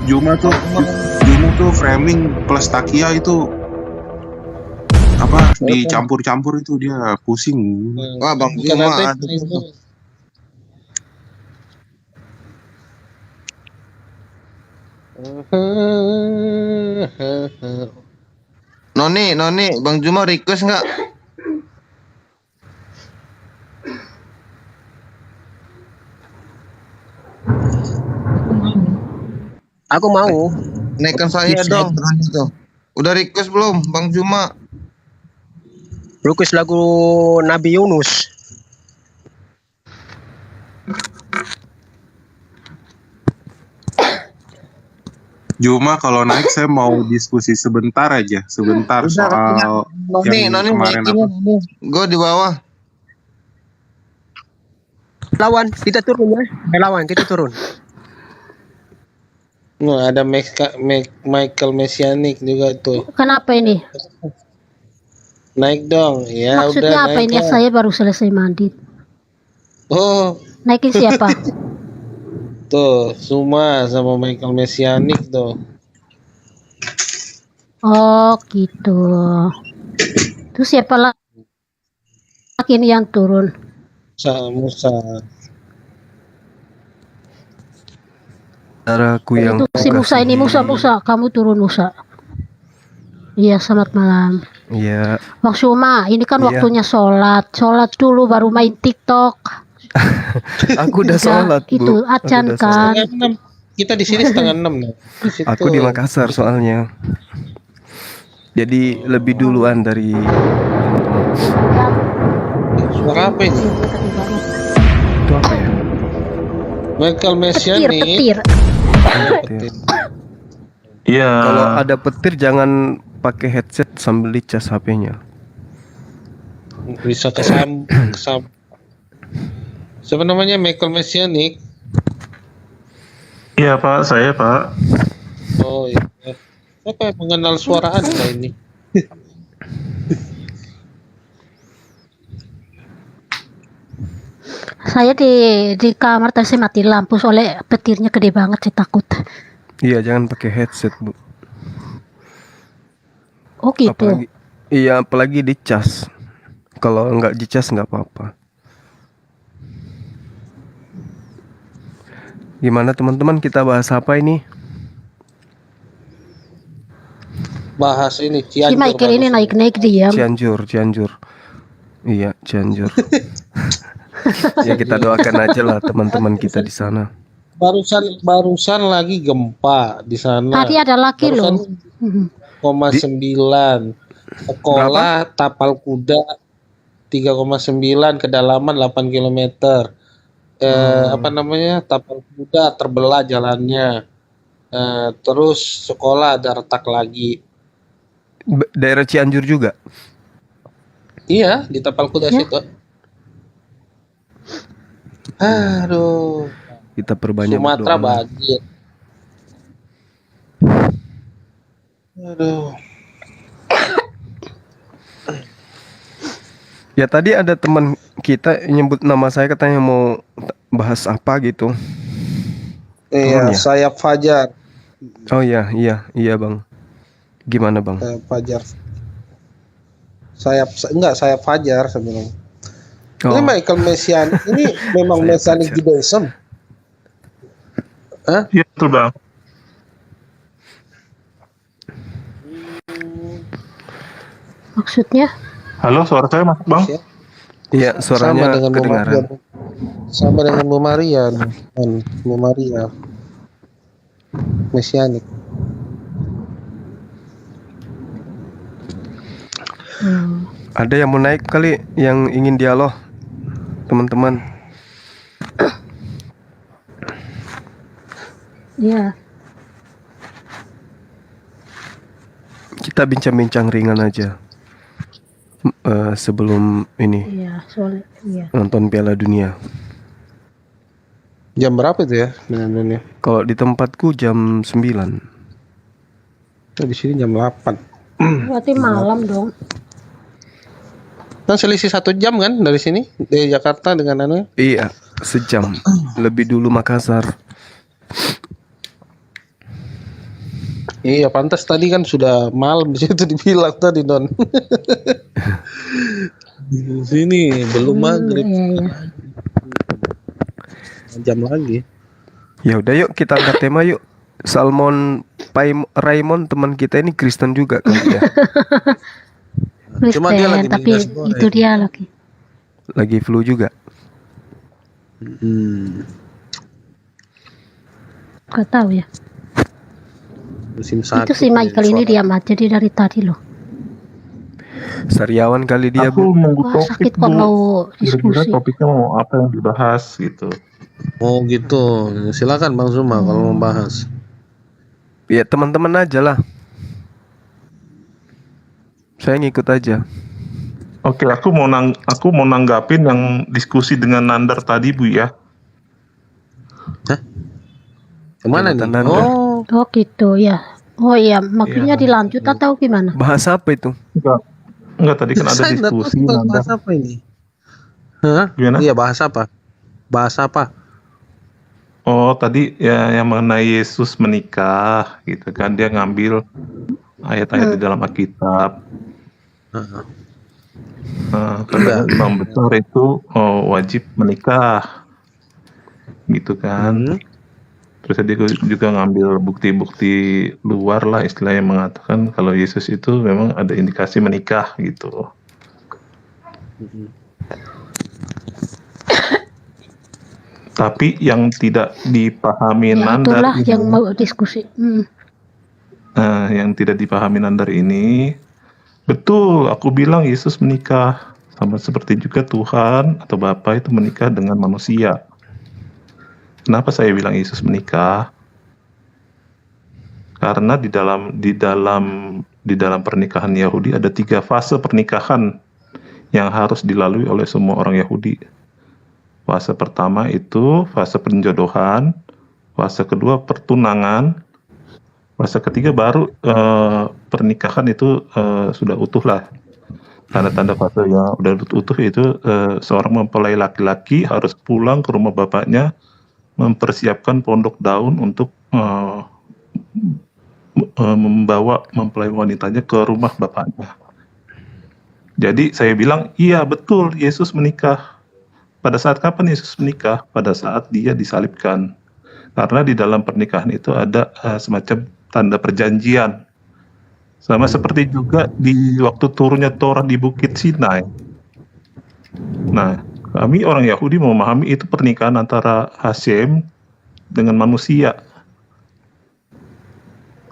Juma tuh framing plus Takia itu apa dicampur-campur itu dia pusing. Wah, Bang Juma Noni, Bang Juma request nggak? Aku mau. Naikkan saya dong. Udah request belum, Bang Juma? Request lagu Nabi Yunus. Juma kalau naik saya mau diskusi sebentar aja, soal Noni, kemarin apa? Gue di bawah. Lawan, kita turun ya. Lawan, kita turun. Nah, ada Michael Messianik juga tuh. Kenapa ini? Naik dong. Ya maksudnya udah, apa ini? Saya baru selesai mandi. Oh. Naikin siapa? Tuh, Suma sama Michael Messianik tuh. Oh, gitu. Terus siapa lagi ini yang turun? Musa. Saudaraku yang itu si Musa ini, Musa, kamu turun Musa. Iya, selamat malam. Iya. Bang Suma, ini kan waktunya sholat dulu baru main TikTok. Aku udah sholat, Bu. Itu acan kan. Kita di sini 5:30 nih. Aku di Makassar soalnya. Jadi lebih duluan dari Suara apa ini? itu apa ya? Michael Messianik. Petir. Iya. Kalau ada petir jangan pakai headset sambil dicas HP-nya. Bisa kesam. Siapa namanya? Michael Messianik. Iya Pak, saya Pak. Oh iya. Siapa yang mengenal suara Anda ini? Saya di kamar tadi saya mati lampu soalnya petirnya gede banget, saya takut. Iya, jangan pakai headset, Bu. Oh gitu. Apalagi dicas. Kalau nggak dicas nggak apa-apa. Gimana teman-teman, kita bahas apa ini? Bahas ini Si Michael ini naik diam. Cianjur. Iya, Cianjur. Ya kita doakan aja lah teman-teman kita di sana. Barusan lagi gempa di sana. Tadi ada lagi loh. 9. Sekolah tapal kuda 3,9 kedalaman 8 km. Tapal kuda terbelah jalannya. Terus sekolah ada retak lagi. Daerah Cianjur juga? Iya, di tapal kuda situ. Aduh. Kita perbanyak Sumatera berdoa. banjir. Aduh. Ya tadi ada teman kita nyebut nama saya, katanya mau bahas apa gitu. Iya, ya? Sayap Fajar. Oh iya Bang. Gimana Bang? Sayap Fajar. Sayap Fajar sebenarnya. Oh. Ini Michael Messianik ini memang Messianik Judaism. Hah? Iya betul Bang. Maksudnya? Halo, suara saya masuk Bang? Iya, suaranya kedengaran. Sama dengan Bu Maria. Bu Maria. Messianik. Ada yang mau naik kali, yang ingin dialog, teman-teman? Iya. Kita bincang-bincang ringan aja sebelum ini. Iya, soalnya iya. Nonton Piala Dunia. Jam berapa itu ya Dunia? Kalau di tempatku jam 9. Di sini jam 8. Berarti malam dong. Kan selisih 1 jam kan dari sini, dari Jakarta dengan anu? Iya, sejam. Lebih dulu Makassar. Iya, pantas tadi kan sudah malam di situ dibilang tadi non. Di sini belum maghrib, Iya, iya. jam lagi. Ya udah yuk kita angkat tema yuk. Salmon Raymond teman kita ini Kristen juga kan ya. Cuma dia Kristen, lagi di tapi nasi goreng. itu dia lagi. Lagi flu juga. Gak tahu ya. Musim sakit. Itu si Michael ini diam aja dia dari tadi loh. Sariawan kali dia, Aku Bu. nunggu Wah, topik, sakit kok Bu. mau Kira-kira diskusi. topiknya mau apa yang dibahas gitu. Oh gitu. Silakan Bang Zuma kalau mau bahas. Ya teman-teman aja lah. Saya ngikut aja. Oke, aku mau nanggapin yang diskusi dengan Nandar tadi, Bu ya. Kemana nih? Jonathan Nanda. Oh, Oh gitu ya. Oh iya, maksudnya dilanjut atau gimana? Bahas apa itu? Enggak, tadi kan ada saya nggak tahu diskusi kita Nandar. bahas apa ini. Hah? Gimana? Iya, bahas apa? Bahas apa? Oh, tadi ya yang mengenai Yesus menikah gitu kan, dia ngambil ayat-ayat di dalam Alkitab. Heeh. Karena imam besar itu wajib menikah gitu kan. Terus dia juga ngambil bukti-bukti luar lah istilahnya mengatakan kalau Yesus itu memang ada indikasi menikah gitu. Tapi yang tidak dipahami Ya, Nandar itulah ini, yang mau diskusi. yang tidak dipahami Nandar ini, betul aku bilang Yesus menikah sama seperti juga Tuhan atau Bapa itu menikah dengan manusia. Kenapa saya bilang Yesus menikah? Karena di dalam pernikahan Yahudi ada 3 fase pernikahan yang harus dilalui oleh semua orang Yahudi. Fase pertama itu fase penjodohan, fase kedua pertunangan, fase ketiga baru pernikahan itu sudah utuh lah. Tanda-tanda fase yang udah utuh itu seorang mempelai laki-laki harus pulang ke rumah bapaknya, mempersiapkan pondok daun untuk membawa mempelai wanitanya ke rumah bapaknya. Jadi saya bilang, iya betul Yesus menikah. Pada saat kapan Yesus menikah? Pada saat dia disalibkan. Karena di dalam pernikahan itu ada semacam tanda perjanjian. Sama seperti juga di waktu turunnya Torah di Bukit Sinai. Nah, kami orang Yahudi memahami itu pernikahan antara Hashem dengan manusia.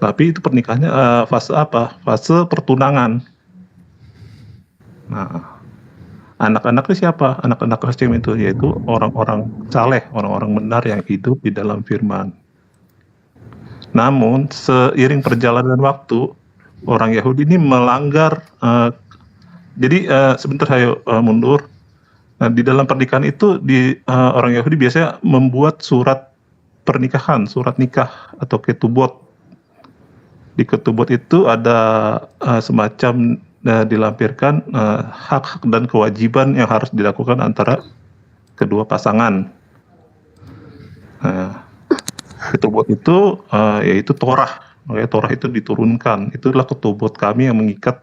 Tapi itu pernikahannya fase apa? Fase pertunangan. Nah, anak-anaknya siapa? Anak-anak Hashem itu yaitu orang-orang saleh, orang-orang benar yang hidup di dalam firman. Namun seiring perjalanan waktu, orang Yahudi ini melanggar. Jadi sebentar saya mundur. Nah, di dalam pernikahan itu orang Yahudi biasanya membuat surat pernikahan, surat nikah atau ketubot. Di ketubot itu ada semacam dilampirkan hak-hak dan kewajiban yang harus dilakukan antara kedua pasangan. Ketubot itu yaitu Torah. Makanya Torah itu diturunkan. Itulah ketubot kami yang mengikat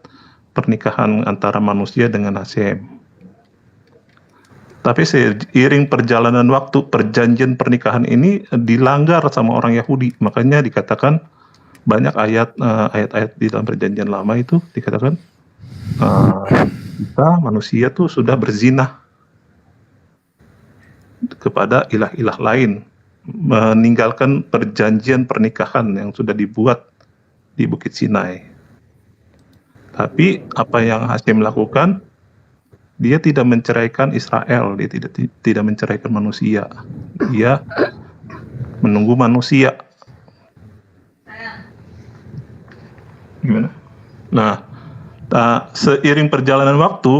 pernikahan antara manusia dengan Hashem. Tapi seiring perjalanan waktu, perjanjian pernikahan ini dilanggar sama orang Yahudi. Makanya dikatakan banyak ayat-ayat di dalam perjanjian lama itu dikatakan kita manusia tuh sudah berzina kepada ilah-ilah lain, meninggalkan perjanjian pernikahan yang sudah dibuat di Bukit Sinai. Tapi apa yang Hashem lakukan? Dia tidak menceraikan Israel, dia tidak menceraikan manusia. Dia menunggu manusia. Gimana? Nah, seiring perjalanan waktu,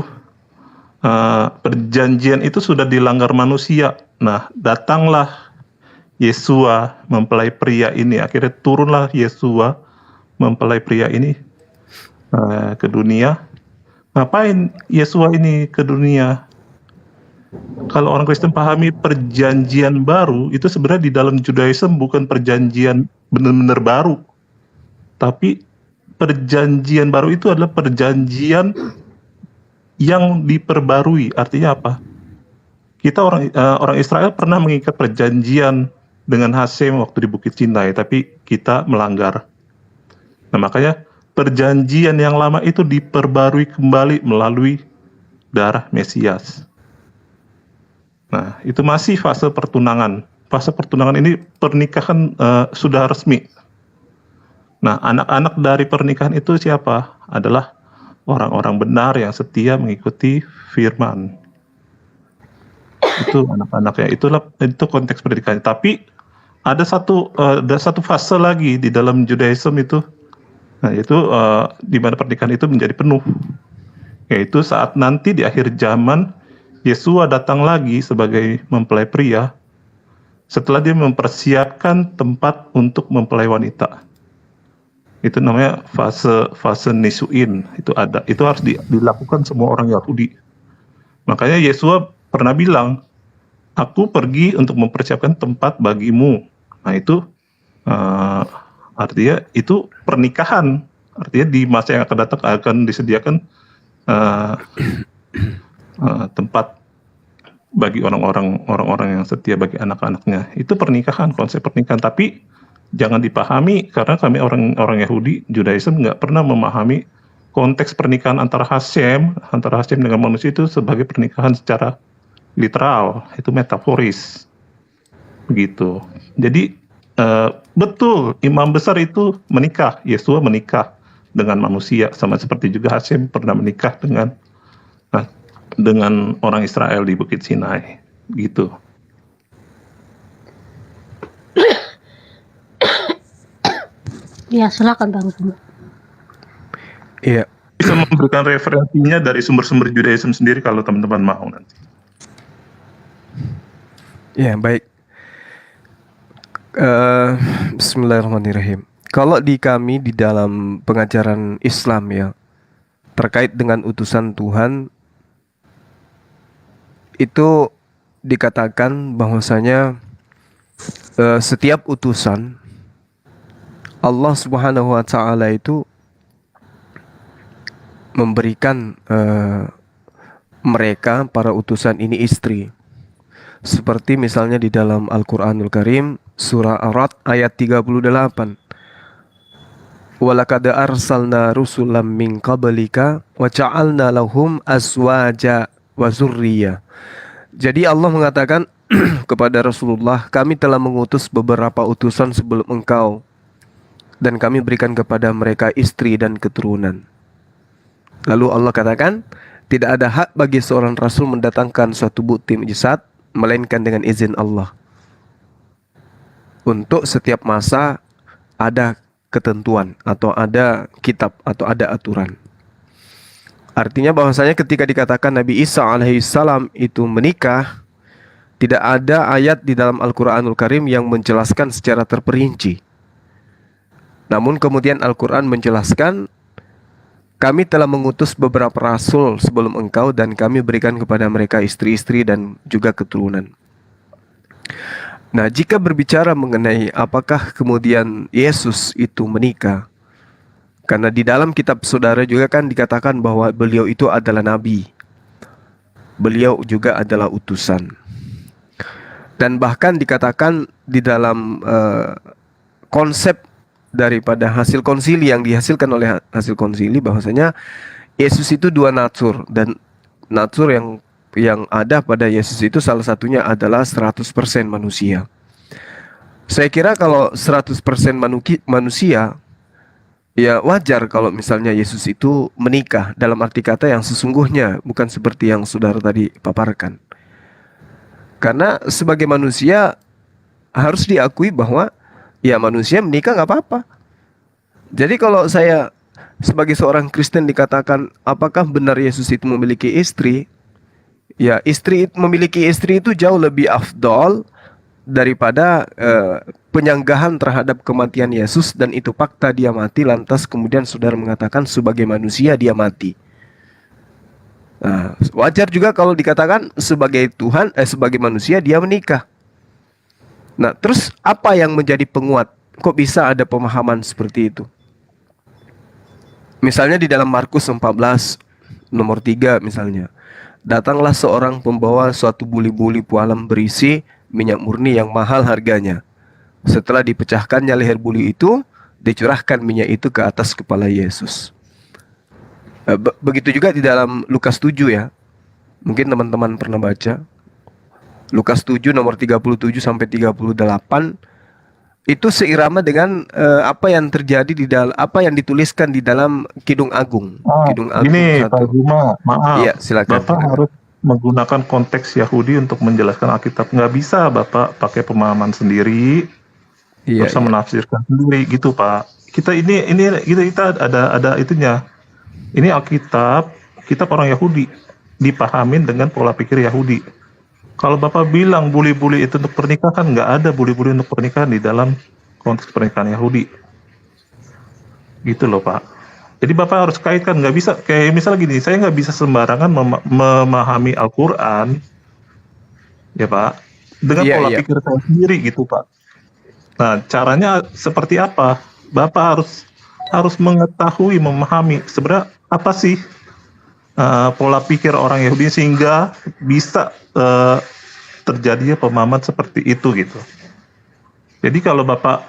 perjanjian itu sudah dilanggar manusia. Nah, datanglah Yesua, mempelai pria ini. Akhirnya turunlah Yesua, mempelai pria ini ke dunia. Ngapain Yesua ini ke dunia? Kalau orang Kristen pahami perjanjian baru, itu sebenarnya di dalam Judaism bukan perjanjian benar-benar baru. tapi perjanjian baru itu adalah perjanjian yang diperbarui. Artinya apa? Kita orang Israel pernah mengikat perjanjian dengan Hasem waktu di Bukit Sinai, tapi kita melanggar. Nah, makanya perjanjian yang lama itu diperbarui kembali melalui darah Mesias. Nah, itu masih fase pertunangan. Fase pertunangan ini pernikahan sudah resmi. Nah, anak-anak dari pernikahan itu siapa? Adalah orang-orang benar yang setia mengikuti firman. Itu anak-anaknya. Itu konteks pernikahannya. Tapi ada satu fase lagi di dalam Judaism itu. Nah, itu di mana pernikahan itu menjadi penuh. Yaitu saat nanti di akhir zaman Yesua datang lagi sebagai mempelai pria setelah dia mempersiapkan tempat untuk mempelai wanita. Itu namanya fase nisuin. Itu harus dilakukan semua orang Yahudi. Makanya Yesua pernah bilang, aku pergi untuk mempersiapkan tempat bagimu. Nah, itu artinya itu pernikahan. Artinya di masa yang akan datang akan disediakan tempat bagi orang-orang yang setia, bagi anak-anaknya. Itu pernikahan, konsep pernikahan. Tapi jangan dipahami, karena kami orang Yahudi, Judaism nggak pernah memahami konteks pernikahan antara Hasem dengan manusia itu sebagai pernikahan secara literal. Itu metaforis. Begitu. Jadi betul, imam besar itu menikah. Yesua menikah dengan manusia, sama seperti juga Hasem pernah menikah dengan orang Israel di Bukit Sinai, gitu. Ya, silakan Bang Zuma. Iya. Bisa memberikan referensinya dari sumber-sumber Judaism sendiri kalau teman-teman mau nanti. Ya, baik. Bismillahirrahmanirrahim. Kalau di kami di dalam pengajaran Islam ya, terkait dengan utusan Tuhan, itu dikatakan bahwasanya setiap utusan Allah Subhanahu wa taala itu memberikan mereka para utusan ini istri. Seperti misalnya di dalam Al-Qur'anul Karim surah Ar-Ra'd ayat 38. Walaqad arsalna rusulam min qablika wa ja'alna lahum azwaja wa zurriyyah. Jadi Allah mengatakan kepada Rasulullah, kami telah mengutus beberapa utusan sebelum engkau dan kami berikan kepada mereka istri dan keturunan. Lalu Allah katakan, tidak ada hak bagi seorang rasul mendatangkan suatu bukti mukjizat melainkan dengan izin Allah. Untuk setiap masa ada ketentuan atau ada kitab atau ada aturan. Artinya bahwasanya ketika dikatakan Nabi Isa alaihissalam itu menikah, tidak ada ayat di dalam Al-Quranul Karim yang menjelaskan secara terperinci. Namun kemudian Al-Quran menjelaskan, kami telah mengutus beberapa rasul sebelum engkau dan kami berikan kepada mereka istri-istri dan juga keturunan. Nah, jika berbicara mengenai apakah kemudian Yesus itu menikah, karena di dalam kitab saudara juga kan dikatakan bahwa beliau itu adalah nabi. Beliau juga adalah utusan. Dan bahkan dikatakan di dalam konsep daripada hasil konsili yang dihasilkan oleh hasil konsili bahwasanya Yesus itu dua natur, dan natur yang ada pada Yesus itu salah satunya adalah 100% manusia. Saya kira kalau 100% manusia, ya wajar kalau misalnya Yesus itu menikah dalam arti kata yang sesungguhnya, bukan seperti yang saudara tadi paparkan. Karena sebagai manusia harus diakui bahwa ya manusia menikah nggak apa-apa. Jadi kalau saya sebagai seorang Kristen dikatakan apakah benar Yesus itu memiliki istri? Ya, memiliki istri itu jauh lebih afdol daripada penyanggahan terhadap kematian Yesus, dan itu fakta dia mati, lantas kemudian saudara mengatakan sebagai manusia dia mati. Nah, wajar juga kalau dikatakan sebagai Tuhan, sebagai manusia dia menikah. Nah, terus apa yang menjadi penguat? Kok bisa ada pemahaman seperti itu? Misalnya di dalam Markus 14 nomor 3 misalnya. Datanglah seorang pembawa suatu buli-buli pualam berisi minyak murni yang mahal harganya. Setelah dipecahkannya leher buli itu, dicurahkan minyak itu ke atas kepala Yesus. Begitu juga di dalam Lukas 7 ya. Mungkin teman-teman pernah baca. Lukas 7 nomor 37 sampai 38 itu seirama dengan apa yang terjadi di dalam apa yang dituliskan di dalam Kidung Agung. Kidung Agung Gini, 1. Pak Juma, maaf. Iya, silakan. Bapak harus menggunakan konteks Yahudi untuk menjelaskan Alkitab. Nggak bisa Bapak pakai pemahaman sendiri, Iya, bisa iya. menafsirkan sendiri gitu, Pak. Kita ada itunya. Ini Alkitab, kitab orang Yahudi, dipahamin dengan pola pikir Yahudi. Kalau Bapak bilang buli-buli itu untuk pernikahan, nggak ada buli-buli untuk pernikahan di dalam konteks pernikahan Yahudi. Gitu loh, Pak. Jadi Bapak harus kaitkan, nggak bisa, kayak misalnya gini, saya nggak bisa sembarangan memahami Al-Quran, ya Pak, dengan Iya, pola iya. pikir saya sendiri gitu, Pak. Nah, caranya seperti apa? Bapak harus mengetahui, memahami sebenarnya apa sih pola pikir orang Yahudi sehingga bisa terjadinya pemahaman seperti itu gitu. Jadi kalau Bapak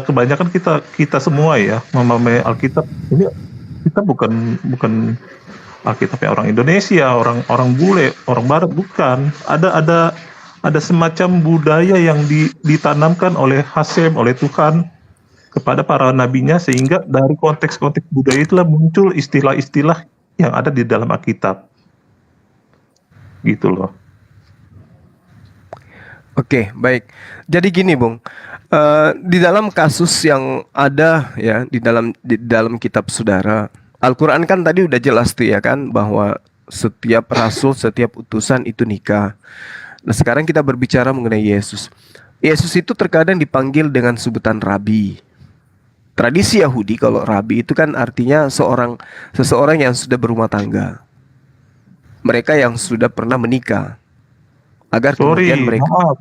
kebanyakan kita semua ya memahami Alkitab ini, kita bukan Alkitabnya orang Indonesia, orang bule, orang Barat, bukan. Ada semacam budaya yang ditanamkan oleh Hasem, oleh Tuhan kepada para nabinya, sehingga dari konteks-konteks budaya itulah muncul istilah-istilah yang ada di dalam Alkitab. Gitu loh. Oke, baik. Jadi gini, Bung. Di dalam kasus yang ada ya di dalam kitab saudara, Al-Qur'an kan tadi udah jelas tuh ya kan bahwa setiap rasul, setiap utusan itu nikah. Nah, sekarang kita berbicara mengenai Yesus. Yesus itu terkadang dipanggil dengan sebutan rabi. Tradisi Yahudi kalau rabi itu kan artinya seseorang yang sudah berumah tangga. Mereka yang sudah pernah menikah. Agar Sorry, kemudian mereka maaf,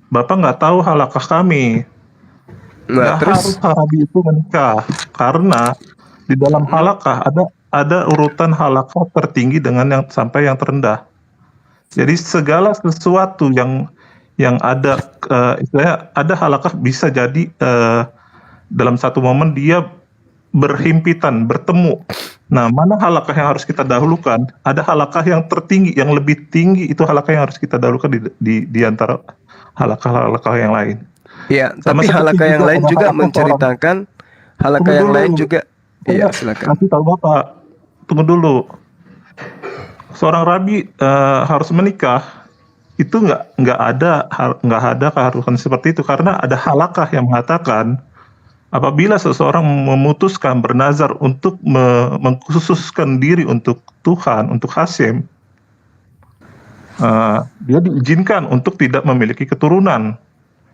Bapak nggak tahu halakah kami. Nah, Nggak terus harus rabi itu menikah, karena di dalam halakah ada urutan halakah tertinggi dengan yang sampai yang terendah. Jadi segala sesuatu yang ada istilahnya ada halakah bisa jadi dalam satu momen dia berhimpitan, bertemu. Nah, mana halakah yang harus kita dahulukan? Ada halakah yang tertinggi, yang lebih tinggi, itu halakah yang harus kita dahulukan di antara halakah-halakah yang lain. ya, Sama tapi seperti halakah yang juga lain ada juga halakah menceritakan halakah Tunggu yang dulu. lain juga. Iya, silakan. Kasih tahu Bapak, tunggu dulu. Seorang rabi harus menikah, itu nggak ada keharusan seperti itu, karena ada halakah yang mengatakan apabila seseorang memutuskan bernazar untuk mengkhususkan diri untuk Tuhan, untuk Hasem, dia diizinkan untuk tidak memiliki keturunan.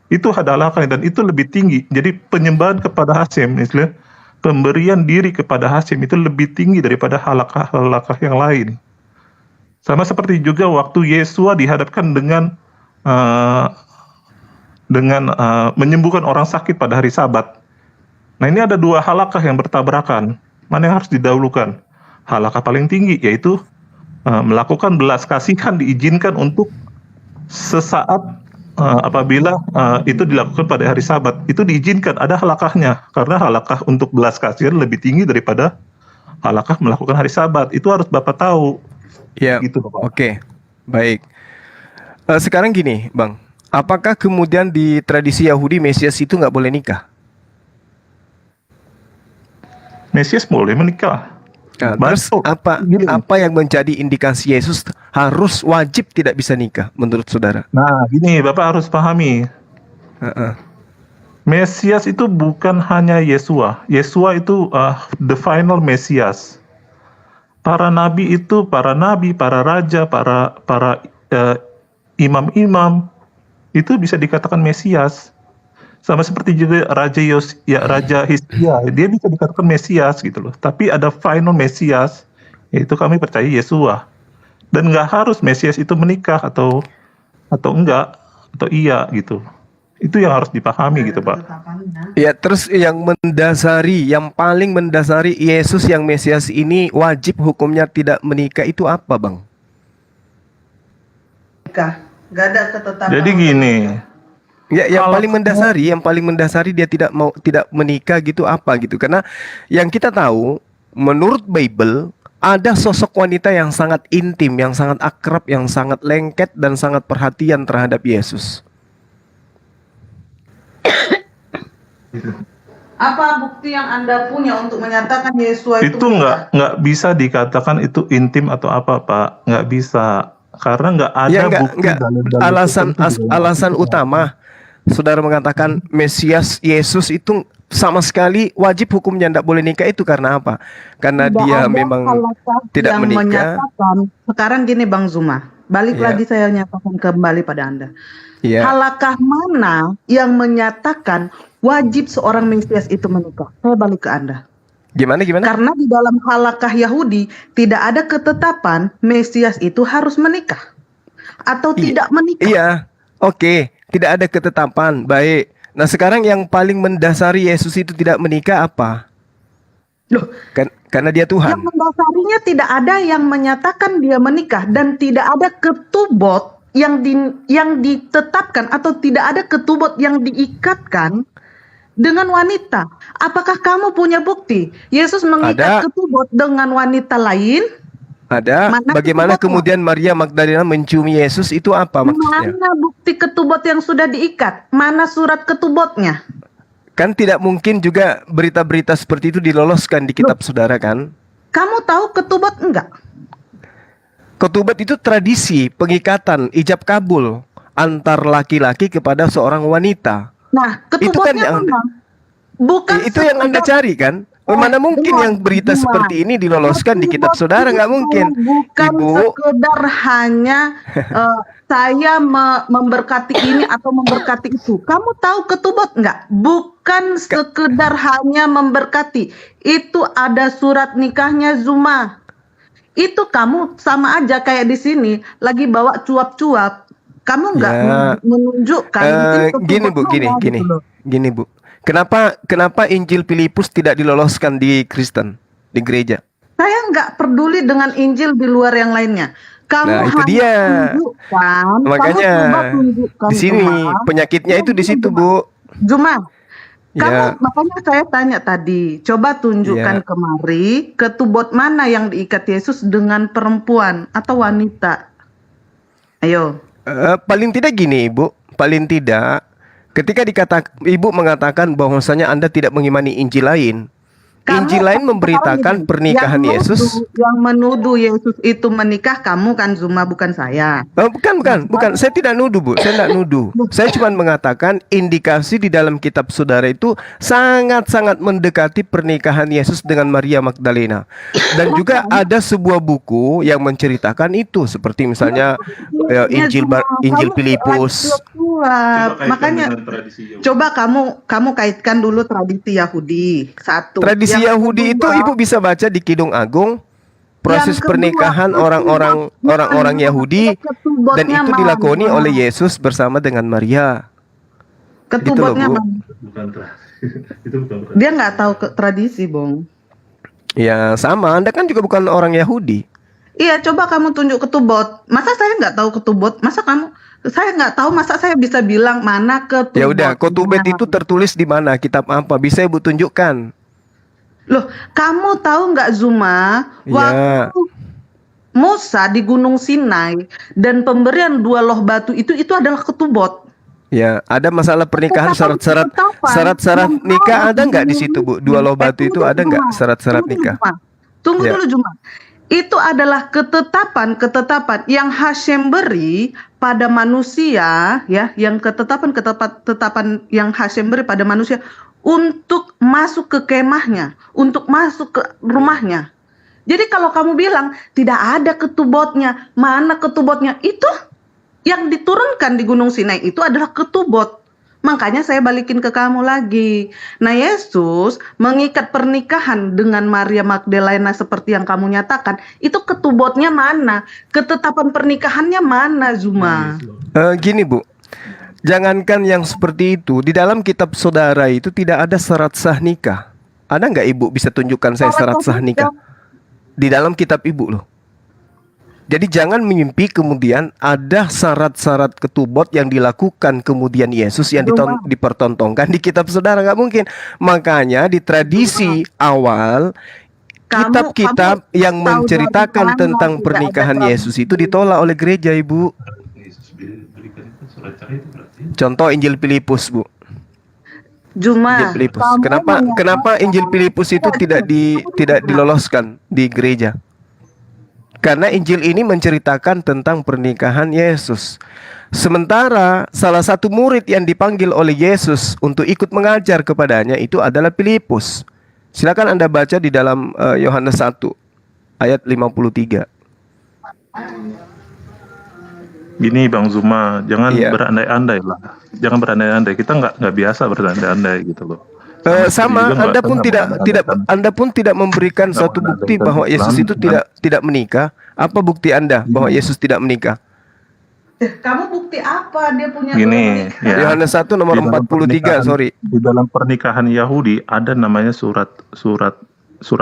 Itu adalah dan itu lebih tinggi. Jadi penyembahan kepada Hasem, istilah pemberian diri kepada Hasem itu lebih tinggi daripada halakah-halakah yang lain. Sama seperti juga waktu Yesua dihadapkan dengan menyembuhkan orang sakit pada hari Sabat. Nah, ini ada dua halakah yang bertabrakan. Mana yang harus didahulukan? Halakah paling tinggi yaitu melakukan belas kasihan diizinkan untuk sesaat apabila itu dilakukan pada hari Sabat. Itu diizinkan, ada halakahnya. Karena halakah untuk belas kasihan lebih tinggi daripada halakah melakukan hari Sabat. Itu harus Bapak tahu. Ya, Gitu, Bapak. oke, baik. Sekarang gini, Bang, apakah kemudian di tradisi Yahudi Mesias itu nggak boleh nikah? Mesias boleh menikah. Nah, terus Masuk. Gini. apa yang menjadi indikasi Yesus harus wajib tidak bisa nikah menurut saudara? Nah, gini Bapak harus pahami. Heeh. Mesias itu bukan hanya Yesua. Yesua itu the final Mesias. Para nabi itu, para raja, para imam-imam itu bisa dikatakan Mesias. Sama seperti juga Raja Hizkia, dia bisa dikatakan Mesias gitu loh. Tapi ada final Mesias, yaitu kami percaya Yesua. Dan nggak harus Mesias itu menikah atau enggak atau iya gitu. Itu yang harus dipahami gitu, Pak. Ya, terus yang paling mendasari Yesus yang Mesias ini wajib hukumnya tidak menikah itu apa, Bang? Gak ada ketetapan. Jadi gini, Ya, yang Kalau- paling mendasari dia tidak menikah gitu apa gitu. Karena yang kita tahu menurut Bible ada sosok wanita yang sangat intim, yang sangat akrab, yang sangat lengket dan sangat perhatian terhadap Yesus. Apa bukti yang Anda punya untuk menyatakan Yesua itu itu nggak bisa dikatakan itu intim atau apa, Pak. Nggak bisa. Karena nggak ada Ya bukti enggak dalil-dalil alasan tertentu di dalam alasan Alkitab. utama saudara mengatakan Mesias Yesus itu sama sekali wajib hukumnya tidak boleh nikah itu karena apa? Karena Tidak dia ada memang halakah tidak yang menikah. menyatakan. Sekarang gini Bang Zuma, balik Ya. lagi saya nyatakan kembali pada Anda. ya Halakah mana yang menyatakan wajib seorang Mesias itu menikah? Saya balik ke Anda. gimana? Karena di dalam halakah Yahudi tidak ada ketetapan Mesias itu harus menikah atau Iya. tidak menikah. Iya, oke, tidak ada ketetapan. Baik. Nah, sekarang yang paling mendasari Yesus itu tidak menikah apa? Loh, Karena dia yang Tuhan. mendasarinya tidak ada yang menyatakan dia menikah dan tidak ada ketubot yang ditetapkan atau tidak ada ketubot yang diikatkan dengan wanita. Apakah kamu punya bukti Yesus mengikat Ada. ketubot dengan wanita lain? Ada. Mana Bagaimana ketubotnya? kemudian Maria Magdalena menciumi Yesus itu apa maksudnya? Mana bukti ketubot yang sudah diikat? Mana surat ketubotnya? Kan tidak mungkin juga berita-berita seperti itu diloloskan di kitab saudara kan? Kamu tahu ketubot enggak? Ketubut itu tradisi pengikatan ijab kabul antar laki-laki kepada seorang wanita. Nah, ketubotnya yang- mana? Bukan Itu yang Anda sekedar- cari kan? Mana mungkin Dengar, yang berita dengar. seperti ini diloloskan di kitab saudara? Nggak mungkin. Bukan Ibu, sekedar hanya saya memberkati ini atau memberkati itu. Kamu tahu ketubot enggak? Bukan sekedar hanya memberkati. Itu ada surat nikahnya Zuma. Itu kamu sama aja kayak di sini lagi bawa cuap-cuap. Kamu enggak Ya. menunjukkan itu gini Bu, ketubot mana gini, gitu loh. gini Bu. Kenapa Injil Filipus tidak diloloskan di Kristen, di gereja? Saya nggak peduli dengan Injil di luar yang lainnya. Kamu Nah, itu hanya dia. tunjukkan, Makanya kamu coba tunjukkan di sini Zuma. penyakitnya itu di situ Bu. Zuma, kamu Ya, makanya saya tanya tadi, coba tunjukkan Ya. kemari ketubot mana yang diikat Yesus dengan perempuan atau wanita. Ayo. paling tidak gini Ibu, paling tidak ketika Ibu mengatakan bahwasanya Anda tidak mengimani Injil lain. Injil lain memberitakan pernikahan Yesus. Yang menuduh Yesus itu menikah kamu kan Zuma, bukan saya. Oh, bukan. Saya tidak nuduh, Bu. Saya tidak nuduh. Saya cuma mengatakan indikasi di dalam kitab saudara itu sangat-sangat mendekati pernikahan Yesus dengan Maria Magdalena. Dan juga ada sebuah buku yang menceritakan itu, seperti misalnya Injil Filipus. Makanya coba kamu kaitkan dulu tradisi Yahudi. Satu. Tradisi Yang Yahudi itu kedua, Ibu bisa baca di Kidung Agung. Proses Yang kedua, pernikahan orang-orang Yahudi dan ketubotnya itu dilakoni mana? oleh Yesus bersama dengan Maria. Ketubotnya Bu. mana? Dia nggak tahu tradisi, Bong. Ya sama, Anda kan juga bukan orang Yahudi. Iya, coba kamu tunjuk ketubot. Masa saya nggak tahu ketubot? Saya nggak tahu, masa saya bisa bilang mana ketubot? Ya udah, ketubet itu tertulis di mana? Kitab apa? Bisa Ibu tunjukkan? Loh, kamu tahu nggak Zuma? Ya. Waktu Musa di Gunung Sinai dan pemberian 2 loh batu itu adalah ketubot. Ya, ada masalah pernikahan Ketetapan- syarat-syarat yang nikah ada harus nggak di situ, Bu? 2 loh batu itu tunggu ada dulu, nggak Zuma. syarat-syarat Tunggu nikah? dulu, Zuma. Tunggu Ya. dulu Zuma. Itu adalah ketetapan yang Hashem beri pada manusia, ya, yang ketetapan yang Hashem beri pada manusia untuk masuk ke kemahnya, untuk masuk ke rumahnya. Jadi kalau kamu bilang tidak ada ketubotnya, mana ketubotnya? Itu yang diturunkan di Gunung Sinai itu adalah ketubot. Makanya saya balikin ke kamu lagi. Nah, Yesus mengikat pernikahan dengan Maria Magdalena seperti yang kamu nyatakan, itu ketubotnya mana? Ketetapan pernikahannya mana, Zuma? Gini Bu, Jangankan yang seperti itu, di dalam kitab saudara itu tidak ada syarat sah nikah. Ada nggak ibu bisa tunjukkan saya syarat sah nikah? Di dalam kitab ibu loh. Jadi jangan mimpi kemudian ada syarat-syarat ketubot yang dilakukan kemudian Yesus yang dipertontonkan di kitab saudara, nggak mungkin. Makanya di tradisi awal kitab-kitab yang menceritakan tentang pernikahan Yesus itu ditolak oleh gereja, Ibu. Contoh Injil Filipus, Bu. Juma, Injil Filipus. Kenapa Injil Filipus itu tidak diloloskan di gereja? Karena Injil ini menceritakan tentang pernikahan Yesus. Sementara salah satu murid yang dipanggil oleh Yesus untuk ikut mengajar kepadanya itu adalah Filipus. Silakan Anda baca di dalam Yohanes 1 ayat 53. Gini Bang Zuma, jangan Iya. berandai-andai lah. Jangan berandai-andai. Kita nggak biasa berandai-andai gitu loh. Sama, juga Anda nggak pun pernah berandai-andai. Anda pun tidak memberikan Nggak suatu bukti berandai-andai bahwa tentang Yesus itu Islam, tidak menikah. Apa bukti Anda bahwa Yesus tidak menikah? kamu bukti apa dia punya Gini, ya. Yohanes 1 nomor Di dalam 43, sorry. Di dalam pernikahan Yahudi ada namanya surat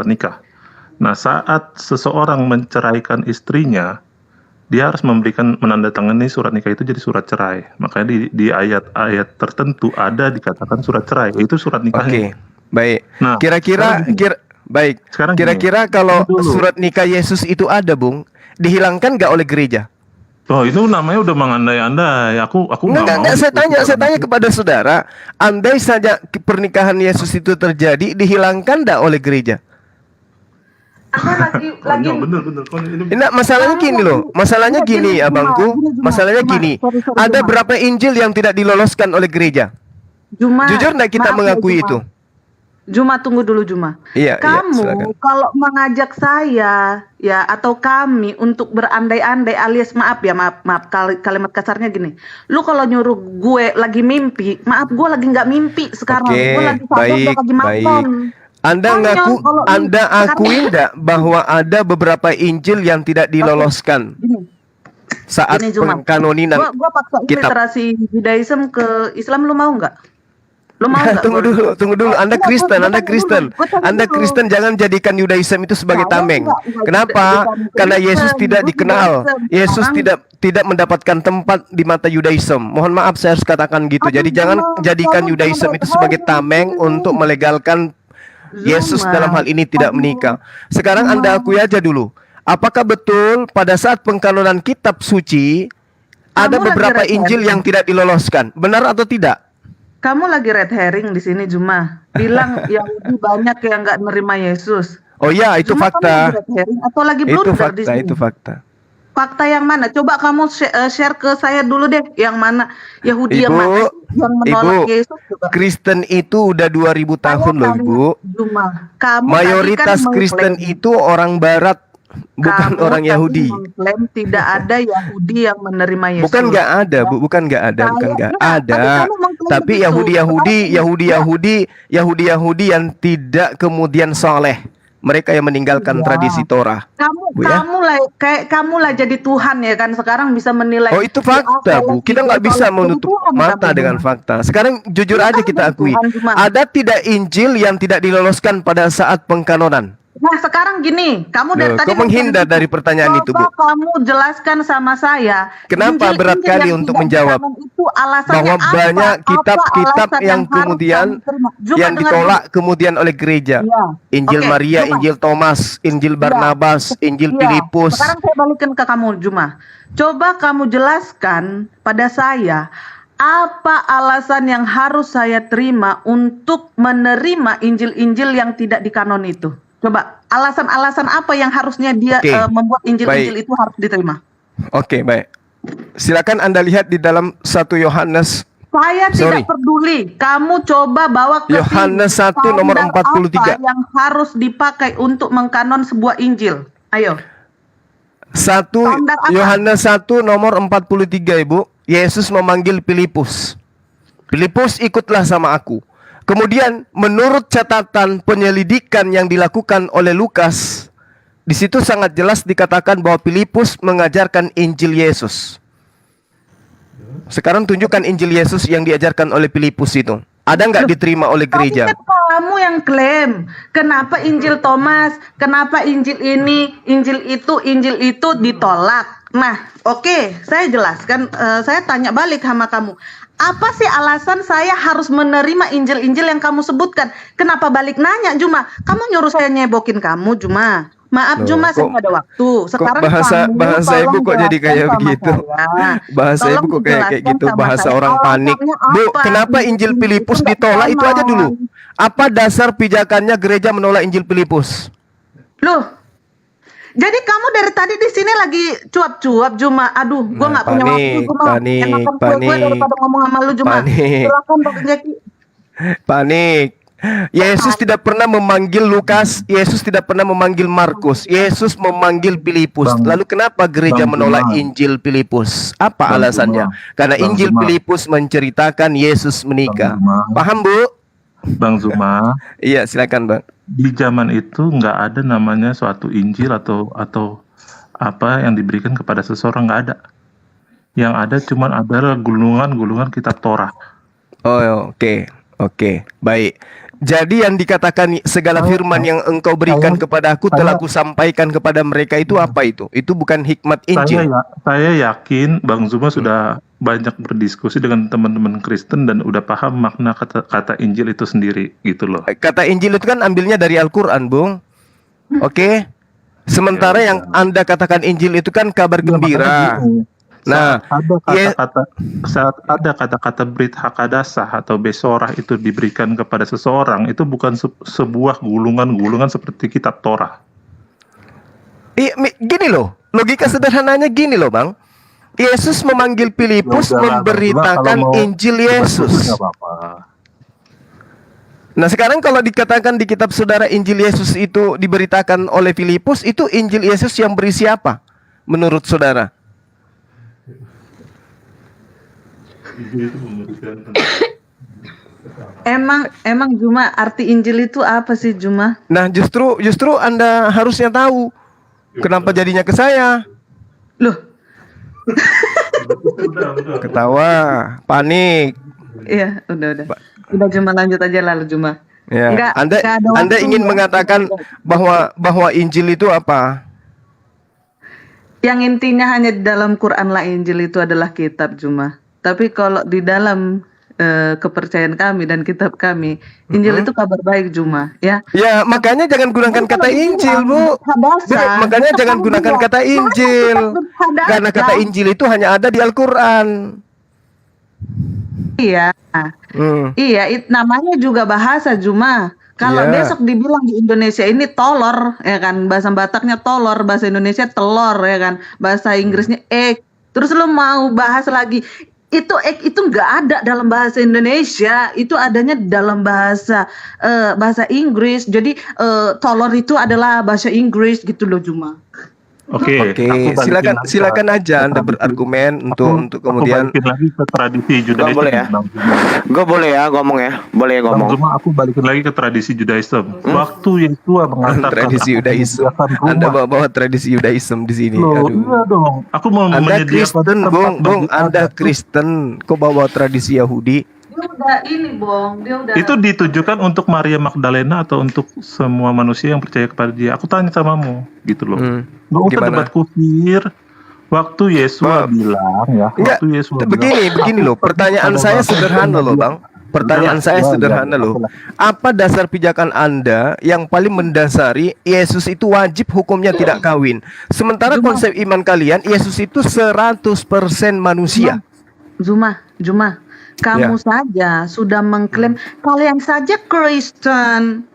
nikah. Nah, saat seseorang menceraikan istrinya, dia harus menandatangani surat nikah itu jadi surat cerai. Makanya di ayat-ayat tertentu ada dikatakan surat cerai, itu surat Oke, nikahnya. baik. Nah, Baik. sekarang gini, Kira-kira kalau dulu. surat nikah Yesus itu ada, Bung, dihilangkan nggak oleh gereja? Oh, itu namanya udah mengandai-andai. Aku Enggak, mau saya diskusi tanya kepada saudara, andai saja pernikahan Yesus itu terjadi, dihilangkan nggak oleh gereja? lagi Konyol, bener. Enggak, masalahnya gini loh. Masalahnya gini, abangku. Masalahnya gini. Ada berapa Injil yang tidak diloloskan oleh gereja? Juma, Jujur enggak kita maaf ya, mengakui Juma. itu? Juma, tunggu dulu Juma. Iya, Kamu silakan. kalau mengajak saya ya atau kami untuk berandai-andai alias maaf kalimat kasarnya gini. Lu kalau nyuruh gue lagi mimpi, maaf gue lagi nggak mimpi sekarang. Oke, Gue lagi sadar baik, gue lagi makan. Anda akui enggak bahwa ada beberapa Injil yang tidak diloloskan Gini, saat gini Juma. pengkanoninan Gua paksain kitab? literasi Judaism ke Islam, lu mau nggak? Lu mau nggak? Tunggu dulu. Anda Kristen, Anda dulu. Kristen, jangan jadikan Yudaism itu sebagai Saya tameng. enggak Kenapa? bukan Karena Kristen, Yesus tidak gue dikenal. Judaism. Yesus Orang- tidak mendapatkan tempat di mata Yudaism. Mohon maaf saya harus katakan gitu. Aduh, Jadi jangan Juma, jadikan kamu Yudaism jangan itu sebagai berbohong. tameng untuk melegalkan Yesus Juma, dalam hal ini tidak aduh. menikah. Sekarang Juma. Anda akui aja dulu. Apakah betul pada saat pengkanonan kitab suci ada Kamu lagi beberapa red Injil herring. yang tidak diloloskan? Benar atau tidak? Kamu lagi red herring di sini Juma. Bilang Yahudi banyak yang nggak nerima Yesus. Oh ya, itu Juma, kamu lagi fakta. red herring atau lagi Itu blunder di fakta, sini? itu fakta. Fakta yang mana? Coba kamu share ke saya dulu deh. Yang mana? Yahudi yang Ibu, mana? Yang menolak Ibu, Yesus coba. Kristen itu udah 2000 tahun loh, Tanya, Ibu. Juma, kamu Mayoritas tadi kan Kristen mengklaim- itu orang barat, bukan kamu orang tadi Yahudi. mengklaim tidak ada Yahudi yang menerima Yesus. Bukan nggak ada, Bu. Bukan nggak ada, bukan nggak ada. Tapi Yahudi yang tidak kemudian soleh. Mereka yang meninggalkan Iya. tradisi Torah. Bu, ya? Kamu lah jadi Tuhan ya kan, sekarang bisa menilai. Oh, itu fakta, Bu. Kita nggak bisa menutup mata dengan fakta. Sekarang jujur Kita aja kan kita jadi akui. Tuhan, Juma. Ada tidak Injil yang tidak diloloskan pada saat pengkanonan? Nah sekarang gini, kamu dari Loh, tadi kok menghindar dari pertanyaan itu, Bu? Coba kamu jelaskan sama saya. Kenapa berat Injil kali yang untuk tidak menjawab? dikanon itu alasannya Bahwa apa? banyak Apa kitab-kitab alasan yang harus kemudian kami terima? Juma, yang dengar ditolak kemudian oleh gereja. Iya. Injil Oke, Maria, Juma. Injil Thomas, Injil Barnabas, Injil Iya. Filipus. Sekarang saya balikin ke kamu, Juma. Coba kamu jelaskan pada saya apa alasan yang harus saya terima untuk menerima Injil-Injil yang tidak dikanon itu. Coba alasan-alasan apa yang harusnya dia Oke. membuat Injil-Injil Baik. itu harus diterima. Oke, baik. Silakan Anda lihat di dalam 1 Yohanes. Saya Sorry. tidak peduli. Kamu coba bawa ke Yohanes sini 1 nomor standar 43. apa yang harus dipakai untuk mengkanon sebuah Injil. Ayo. 1 Standar apa? Yohanes 1 nomor 43, Ibu. Yesus memanggil Filipus. Filipus, ikutlah sama aku. Kemudian menurut catatan penyelidikan yang dilakukan oleh Lukas, di situ sangat jelas dikatakan bahwa Filipus mengajarkan Injil Yesus. Sekarang tunjukkan Injil Yesus yang diajarkan oleh Filipus itu. Ada nggak diterima oleh gereja? Tapi kan kamu yang klaim. Kenapa Injil Thomas? Kenapa Injil ini, Injil itu ditolak? Nah, oke, saya jelaskan. Saya tanya balik sama kamu. Apa sih alasan saya harus menerima Injil-Injil yang kamu sebutkan? Kenapa balik nanya, Juma? Kamu nyuruh saya nyebokin kamu, Juma. Maaf, Loh, Juma, saya kok- nggak ada waktu. Sekarang bahasa kamu ibu kok jadi tolong kayak jelaskan sama begitu? saya. Bahasa Tolong ibu kok kayak jelaskan gitu, sama bahasa saya. orang panik. Alasannya Bu, apa? kenapa Injil Filipus Itu nggak ditolak? Itu aja dulu. kanon. Apa dasar pijakannya gereja menolak Injil Filipus? Loh, jadi kamu dari tadi di sini lagi cuap-cuap, Juma. Aduh, gua Nah, nggak punya waktu, Juma. panik, Enakan gue daripada ngomong sama lu, Juma. panik. Silakan, Pak Jeki. Panik. Yesus tidak pernah memanggil Lukas, Yesus tidak pernah memanggil Markus, Yesus memanggil Filipus. Bang- Lalu kenapa gereja Bang menolak Juma. Injil Filipus? Apa Bang alasannya? Juma. Karena Bang Injil Juma. Filipus menceritakan Yesus menikah. Juma. Paham, Bu? Bang Zuma, Iya, silakan, Bang. di zaman itu nggak ada namanya suatu Injil atau apa yang diberikan kepada seseorang, nggak ada. Yang ada cuman adalah gulungan-gulungan kitab Torah. Oh, oke. Oke, baik. Jadi yang dikatakan segala firman yang engkau berikan kepada aku telah kusampaikan kepada mereka itu apa itu? Itu bukan hikmat Injil. Saya yakin Bang Zuma sudah banyak berdiskusi dengan teman-teman Kristen dan udah paham makna kata Injil itu sendiri gitu loh. Kata Injil itu kan ambilnya dari Al-Quran, Bung. Oke. Sementara yang Anda katakan Injil itu kan kabar gembira. Nah, Saat ada kata-kata Brit Hakadasah atau Besorah itu diberikan kepada seseorang, itu bukan sebuah gulungan-gulungan seperti kitab Torah. Gini loh, logika sederhananya gini loh, Bang. Yesus memanggil Filipus memberitakan Injil Yesus. Nah, sekarang kalau dikatakan di kitab saudara Injil Yesus itu diberitakan oleh Filipus, itu Injil Yesus yang berisi apa menurut saudara? Emang Juma, arti Injil itu apa sih, Juma? Nah, justru Anda harusnya tahu. Kenapa jadinya ke saya? Loh, Ketawa, panik. iya, udah. Udah, Juma, lanjut aja lalu, Juma. Ya, Enggak, Anda enggak ada Anda waktu, ingin ya. mengatakan bahwa Injil itu apa? Yang intinya hanya di dalam Quran lah, Injil itu adalah kitab, Juma. Tapi kalau di dalam kepercayaan kami dan kitab kami, Injil itu kabar baik, Juma, ya. Ya, makanya jangan gunakan kata Injil, Bu. Makanya jangan gunakan kata Injil. Karena kata Injil itu hanya ada di Al-Quran. Iya. Iya, namanya juga bahasa, Juma. Kalau Iya. besok dibilang di Indonesia ini tolor, ya kan, bahasa Bataknya tolor, bahasa Indonesia telur, ya kan, bahasa Inggrisnya egg. Terus lo mau bahas lagi itu egg itu nggak ada dalam bahasa Indonesia, itu adanya dalam bahasa Inggris. Jadi tolor itu adalah bahasa Inggris gitu loh, Juma. Oke, aku balikin silakan lagi aja Anda berargumen untuk kemudian. Aku balikin lagi ke tradisi Judaism. boleh ya? Bang Zuma. Gue boleh ya ngomong ya? Boleh Bang ngomong. Zuma, aku balikin lagi ke tradisi Judaism. Waktu Yesua mengatakan Tradisi aku Yudaism. menyediakan rumah. Anda bawa tradisi Yudaism di sini. Loh, Aduh. iya dong. Aku mau Anda menyediakan Kristen, tempat Bung, bagi Anda Anda. Kristen, kok bawa tradisi Yahudi? Dia udah ini, Bong. Dia udah. Itu ditujukan untuk Maria Magdalena atau untuk semua manusia yang percaya kepada dia? Aku tanya samamu, gitu loh. Nggak usah Gimana? debat kusir. Waktu Yesua bilang ya, Enggak, waktu Yesua begini loh. Pertanyaan saya sederhana loh, Bang. Pertanyaan saya sederhana loh. Apa dasar pijakan Anda yang paling mendasari Yesus itu wajib hukumnya tidak kawin? Sementara konsep iman kalian, Yesus itu 100% manusia. Juma, kamu saja sudah mengklaim kalian saja Kristen.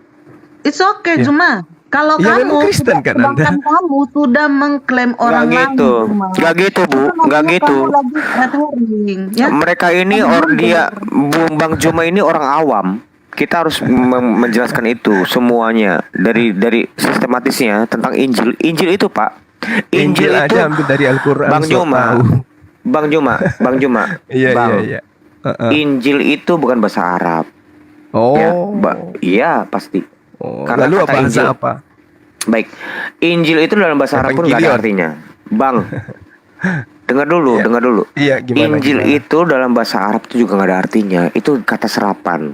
It's okay, Juma. Kalau Ya, memang kamu Kristen kan sedangkan Anda? kamu sudah mengklaim orang lain, gitu. Juma. Nggak gitu, Bu. Itu Nggak namanya gitu. kamu lagi red herring, ya. Mereka ini Bang Juma ini orang awam. Kita harus menjelaskan itu semuanya dari sistematisnya tentang Injil. Injil itu, Pak. Injil Injil itu aja ambil dari Al-Quran. Bang sok Juma. tahu. Bang Juma. Iya, Bang, iya. Injil itu bukan bahasa Arab. Oh. Ya, iya pasti. Oh, Karena lalu kata apa bahasa Injil. apa? Baik, Injil itu dalam bahasa Arab pun nggak ada Evangelion. artinya, Bang. dengar dulu, Iya. dengar dulu. Iya, gimana? Injil gimana? itu dalam bahasa Arab itu juga nggak ada artinya. Itu kata serapan.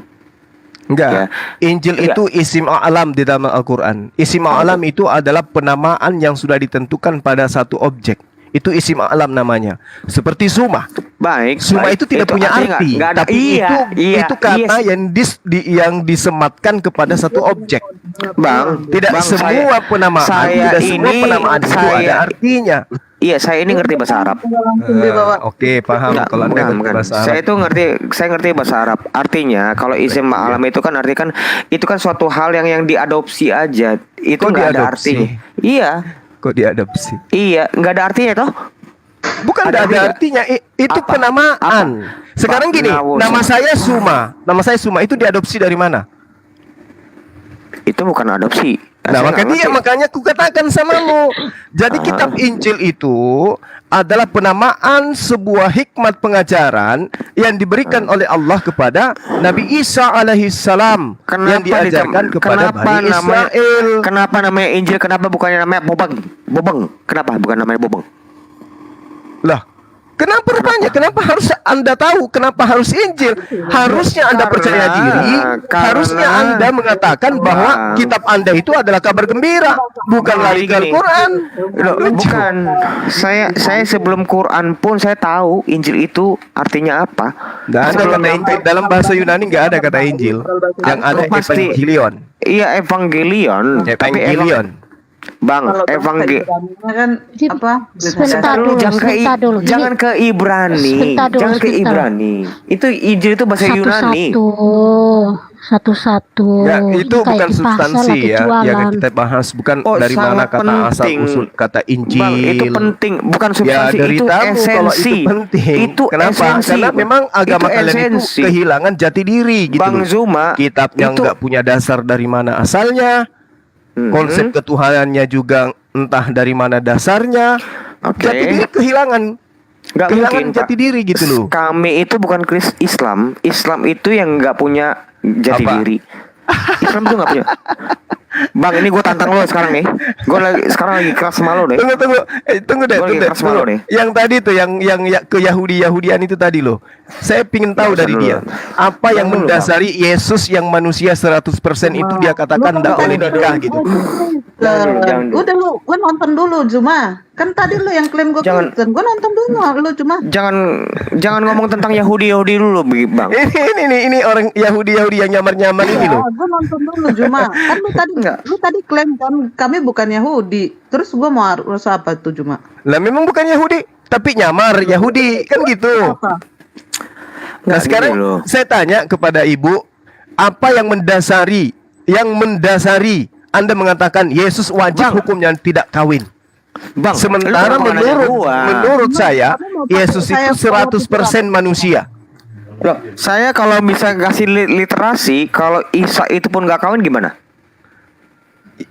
Enggak. Ya. Injil Iya. itu isim alam di dalam Al-Qur'an. Isim alam itu adalah penamaan yang sudah ditentukan pada satu objek. Itu isim alam namanya. Seperti sumah. Baik. Sumah baik. itu tidak punya artinya arti, nggak ada. tapi Iya, itu kata yang disematkan kepada satu objek. Bang. Tidak Bang, semua penamaan, saya tidak semua ini- penamaan itu saya- ada artinya. Iya, saya ini ngerti bahasa Arab. Oke, paham. Enggak, Kalau Anda bukan, ngerti bukan. bahasa Saya Arab. itu ngerti bahasa Arab. Artinya kalau isim alam itu kan artikan itu kan suatu hal yang diadopsi aja. Itu Kok nggak ada diadopsi? artinya. Iya, Kok diadopsi? iya, nggak ada artinya toh. Bukan Ada ada artinya? artinya, itu Apa? penamaan. Sekarang Pak, gini, ngawur. nama saya Suma itu diadopsi dari mana? Itu bukan adopsi. Nah, Saya nggak ngerti. makanya aku katakan samamu. Jadi kitab Injil itu adalah penamaan sebuah hikmat pengajaran yang diberikan oleh Allah kepada Nabi Isa alaihissalam yang diajarkan kepada Bani Israel. Kenapa namanya Injil? Kenapa bukannya namanya Bobeng? Bobeng. Kenapa bukan namanya Bobeng? Lah, kenapa rupanya? Kenapa harus Anda tahu? Kenapa harus Injil? Harusnya Anda percaya diri. Harusnya Anda mengatakan bahwa kitab Anda itu adalah kabar gembira, bukan lari ke Al-Quran. Loh, bukan. Saya sebelum Quran pun saya tahu Injil itu artinya apa. Nggak ada kata Injil dalam bahasa Yunani, nggak ada kata Injil. Yang ada Pasti. Evangelion. Iya, Evangelion. Tapi Evangelion. Bang, kan apa? Sebentar dulu, sebentar dulu. Ini jangan ke Ibrani, Sebentar dulu, jangan ke sebentar. Ibrani. Itu Injil itu bahasa Yunani. Satu-satu. Ya, itu Ini kayak bukan di pasar substansi lagi ya, jualan. yang kita bahas bukan Oh, dari mana sangat kata asal penting. usul kata Injil. Bang, itu penting, bukan Ya, substansi, dari itu tamu esensi. kalau itu penting. Itu Kenapa? esensi. Karena memang agama Itu kalian itu esensi. kehilangan jati diri gitu Bang loh. Zuma, Kitab yang itu- nggak punya dasar dari mana asalnya, konsep ketuhanannya juga entah dari mana dasarnya. Oke. Jati diri kehilangan. Nggak Kehilangan mungkin, jati Pak. diri gitu loh. Kami itu bukan Islam. Islam itu yang nggak punya jati Apa? diri. Islam itu nggak punya. Bang, ini gue tantang lo sekarang nih. Gue sekarang lagi keras sama lo deh. Tunggu deh, Gua lagi keras sama lo nih. Yang tadi tuh yang ke Yahudian itu tadi loh. Saya pingin tahu dari dia. Apa yang Dulu, mendasari Yesus yang manusia 100% itu dia katakan tidak boleh nikah gitu. Jangan dulu. Udah lu, gue nonton dulu Zuma. Kan tadi lu yang klaim gue Jangan. Kristen. Gue nonton dulu lu cuma. Jangan ngomong tentang Yahudi dulu, Bang. Ini orang Yahudi yang nyamar-nyamar ini loh. Gue nonton dulu Zuma. Kan lu tadi klaim kan kami bukan Yahudi. Terus gue mau harus apa tuh Zuma? Lah memang bukan Yahudi, tapi nyamar Yahudi kan gitu. Apa? Nah Nggak sekarang gini loh. saya tanya kepada ibu, apa yang mendasari Anda mengatakan Yesus wajib Bang. hukumnya tidak kawin? Bang, Sementara lu kenapa nanya gua? menurut saya kamu mau pakai Yesus saya itu 100% manusia. Loh, saya kalau bisa kasih literasi, kalau Isa itu pun nggak kawin gimana?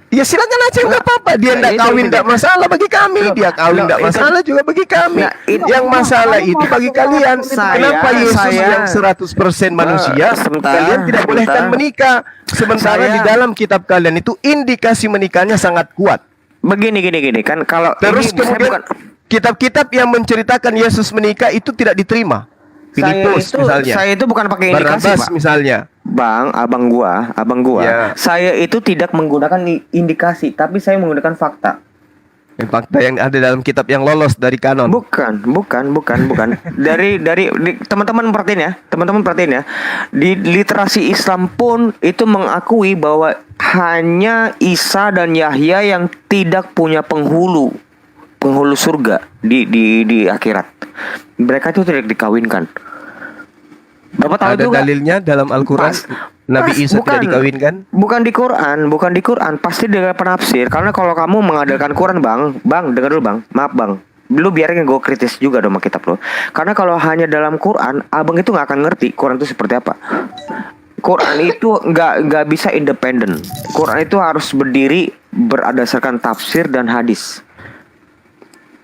Ya silakan aja nggak apa-apa. Dia Nah, tidak itu kawin dia. tidak masalah bagi kami. Dia kawin Loh, tidak itu- masalah juga bagi kami. Nah, itu- Yang masalah itu bagi kalian. Kenapa Yesus saya- yang 100% manusia sebentar, kalian tidak bolehkan sebentar. menikah? Sementara Saya- di dalam kitab kalian itu indikasi menikahnya sangat kuat. Begini kan kalau Terus ini saya kemudian kitab-kitab yang menceritakan Yesus menikah itu tidak diterima. Filipus misalnya. saya itu bukan pakai indikasi, Barnabas Pak. misalnya. Bang, abang gua, Ya. saya itu tidak menggunakan indikasi, tapi saya menggunakan fakta. Fakta yang ada dalam kitab yang lolos dari kanon. Bukan. Dari teman-teman perhatiin ya. Di literasi Islam pun itu mengakui bahwa hanya Isa dan Yahya yang tidak punya penghulu surga di akhirat. Mereka itu tidak dikawinkan. Bapak tahu Ada juga? dalilnya dalam Al-Quran Nabi Isa tidak dikawinkan? Bukan di Quran, pasti dengan penafsir. Karena kalau kamu mengadakan Quran, Bang, dengar dulu, Bang. Maaf, Bang. Lu biarin gue kritis juga dong sama kitab lo. Karena kalau hanya dalam Quran, abang itu nggak akan ngerti Quran itu seperti apa. Quran itu nggak bisa independen. Quran itu harus berdiri berdasarkan tafsir dan hadis.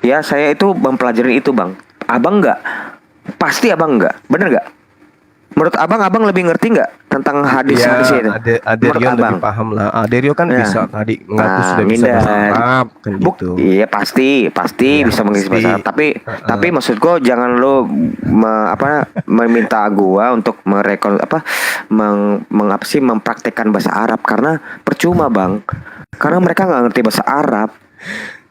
Ya, saya itu mempelajari itu, Bang. Abang nggak? Pasti abang nggak, bener nggak? Menurut abang lebih ngerti nggak tentang hadis-hadis ini? Aderio Menurut abang. lebih paham lah. Aderio kan Ya. bisa tadi mengaku sudah bisa minder. bahasa Arab kan gitu. Iya pasti Iya, bisa mengerti pasti. bahasa Arab. Tapi maksudku jangan lo meminta gua untuk mempraktekkan bahasa Arab karena percuma bang. Karena mereka nggak ngerti bahasa Arab.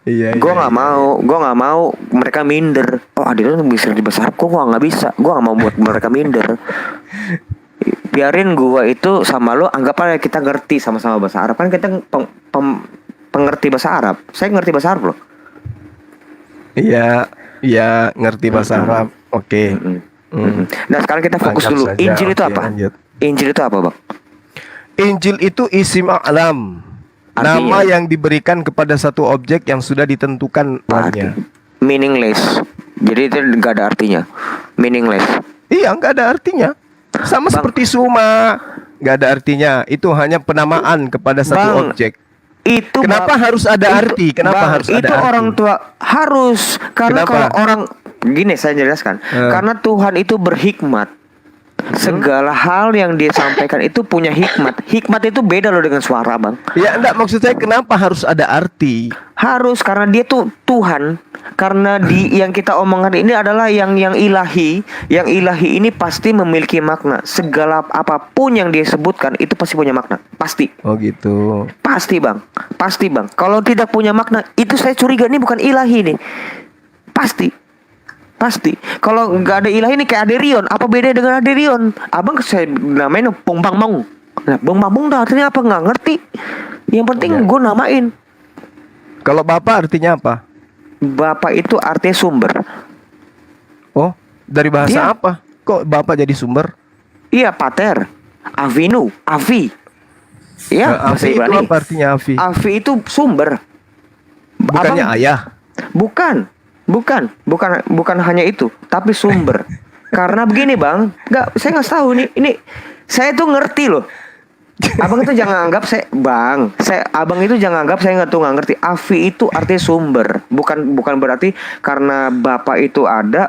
Iya. Gue nggak mau mereka minder. Oh Adil bisa di bahasa Arab, kok gue nggak bisa. Gue nggak mau buat mereka minder. Biarin gue itu sama lo, anggap aja kita ngerti sama-sama bahasa Arab. Kan kita pengerti bahasa Arab. Saya ngerti bahasa Arab loh. Iya, ngerti bahasa Arab. Oke. Nah sekarang kita fokus Anggap dulu. saja. Injil itu Oke, apa? lanjut. Injil itu apa bang? Injil itu isim a'lam. Artinya? Nama yang diberikan kepada satu objek yang sudah ditentukan namanya. Meaningless. Jadi itu nggak ada artinya. Meaningless. Iya, nggak ada artinya. Sama Bang. seperti suma, nggak ada artinya. Itu hanya penamaan kepada satu Bang, objek. Itu Kenapa harus ada arti? Kenapa Bang, harus ada itu arti? orang tua harus karena Kenapa? kalau orang gini saya jelaskan. Karena Tuhan itu berhikmat. Segala hal yang dia sampaikan itu punya hikmat. Hikmat itu beda loh dengan suara bang. Ya enggak, maksud saya kenapa harus ada arti? Harus karena dia tuh Tuhan. Karena yang kita omongkan ini adalah yang ilahi. Yang ilahi ini pasti memiliki makna. Segala apapun yang dia sebutkan itu pasti punya makna. Pasti. Oh gitu. Pasti bang. Pasti bang. Kalau tidak punya makna itu saya curiga ini bukan ilahi nih. Pasti. Kalau nggak ada ilahi ini kayak Aderion. Apa beda dengan Aderion? Abang saya namain Bong Bang Mong. Nah, Bong Bang Mong artinya apa nggak ngerti. Yang penting gue namain. Kalau Bapak artinya apa? Bapak itu artinya sumber. Oh, dari bahasa Iya. apa? Kok Bapak jadi sumber? Iya, pater. Avinu, Avi. Iya, bahasa Afi itu Ibrani. apa artinya Afi? Avi itu sumber. Bukannya Abang- ayah. Bukan hanya itu, tapi sumber. Karena begini bang, saya nggak tahu nih. Ini saya tuh ngerti loh. Abang itu jangan anggap abang itu jangan anggap saya nggak ngerti. Afi itu artinya sumber, bukan berarti karena bapak itu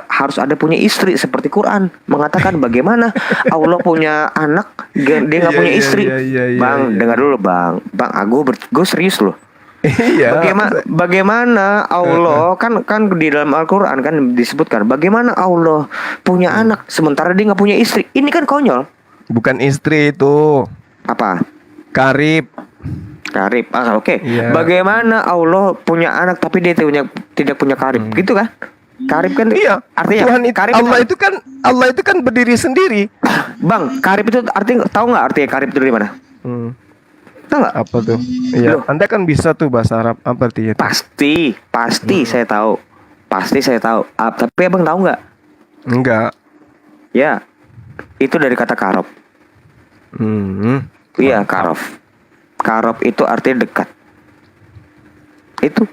harus ada punya istri seperti Quran mengatakan bagaimana Allah punya anak dia nggak punya istri. Bang, dengar dulu bang, gue serius loh. Iya. Bagaimana Allah kan di dalam Al-Quran kan disebutkan bagaimana Allah punya anak sementara dia nggak punya istri. Ini kan konyol. Bukan istri itu. Apa? Karib. Oke. Iya. Bagaimana Allah punya anak tapi dia tidak punya karib, gitu kan? Karib kan? Iya. Artinya Tuhan itu, karib Allah itu kan berdiri sendiri. Bang, karib itu artinya tahu nggak artinya karib itu dari mana? Tahu nggak? Apa tuh? Iya. Loh. Anda kan bisa tuh bahasa Arab. Apa artinya? Pasti saya tahu. Tapi abang tahu nggak? Enggak. Ya, itu dari kata karob. Iya, karob. Karob itu artinya dekat. Itu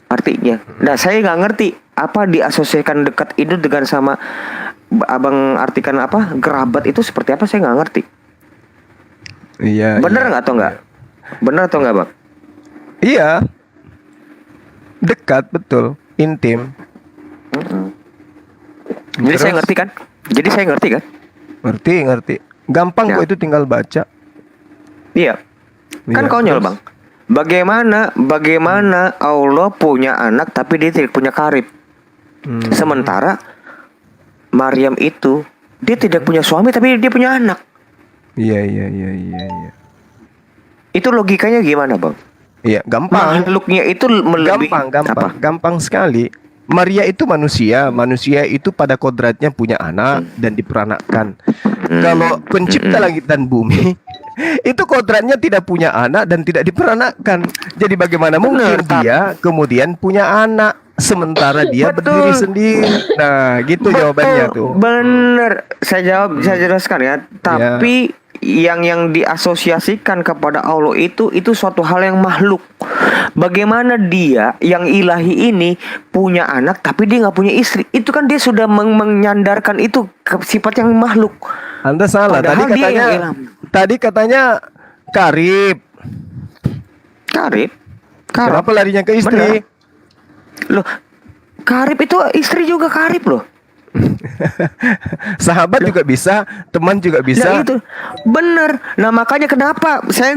artinya. Nah, saya nggak ngerti apa diasosiasikan dekat itu dengan sama abang artikan apa kerabat itu seperti apa, saya nggak ngerti. Iya. Bener iya. nggak atau nggak? Bener atau nggak bang? Iya. Dekat, betul. Intim. Jadi Terus? saya ngerti kan? Ngerti. Gampang Ya. kok, itu tinggal baca. Iya. Kan Iya, konyol terus? bang. Bagaimana Allah punya anak tapi dia tidak punya karib. Sementara Maryam itu dia tidak punya suami tapi dia punya anak. Iya. Itu logikanya gimana bang? Iya, gampang. Makhluknya itu melebihi Gampang sekali. Maria itu manusia itu pada kodratnya punya anak dan diperanakkan. Kalau pencipta langit dan bumi itu kodratnya tidak punya anak dan tidak diperanakkan. Jadi bagaimana mungkin dia kemudian punya anak sementara dia berdiri sendiri? Nah, gitu jawabannya tuh. Bener, saya jelaskan ya. Tapi yang diasosiasikan kepada Allah itu suatu hal yang makhluk. Bagaimana dia yang ilahi ini punya anak tapi dia nggak punya istri? Itu kan dia sudah menyandarkan itu ke sifat yang makhluk. Anda salah. Padahal dia yang ilham. Tadi katanya karib. Kenapa larinya ke istri? Bener. Loh, karib itu istri juga karib loh. Sahabat juga bisa, teman juga Nah bisa. itu bener. Nah makanya kenapa saya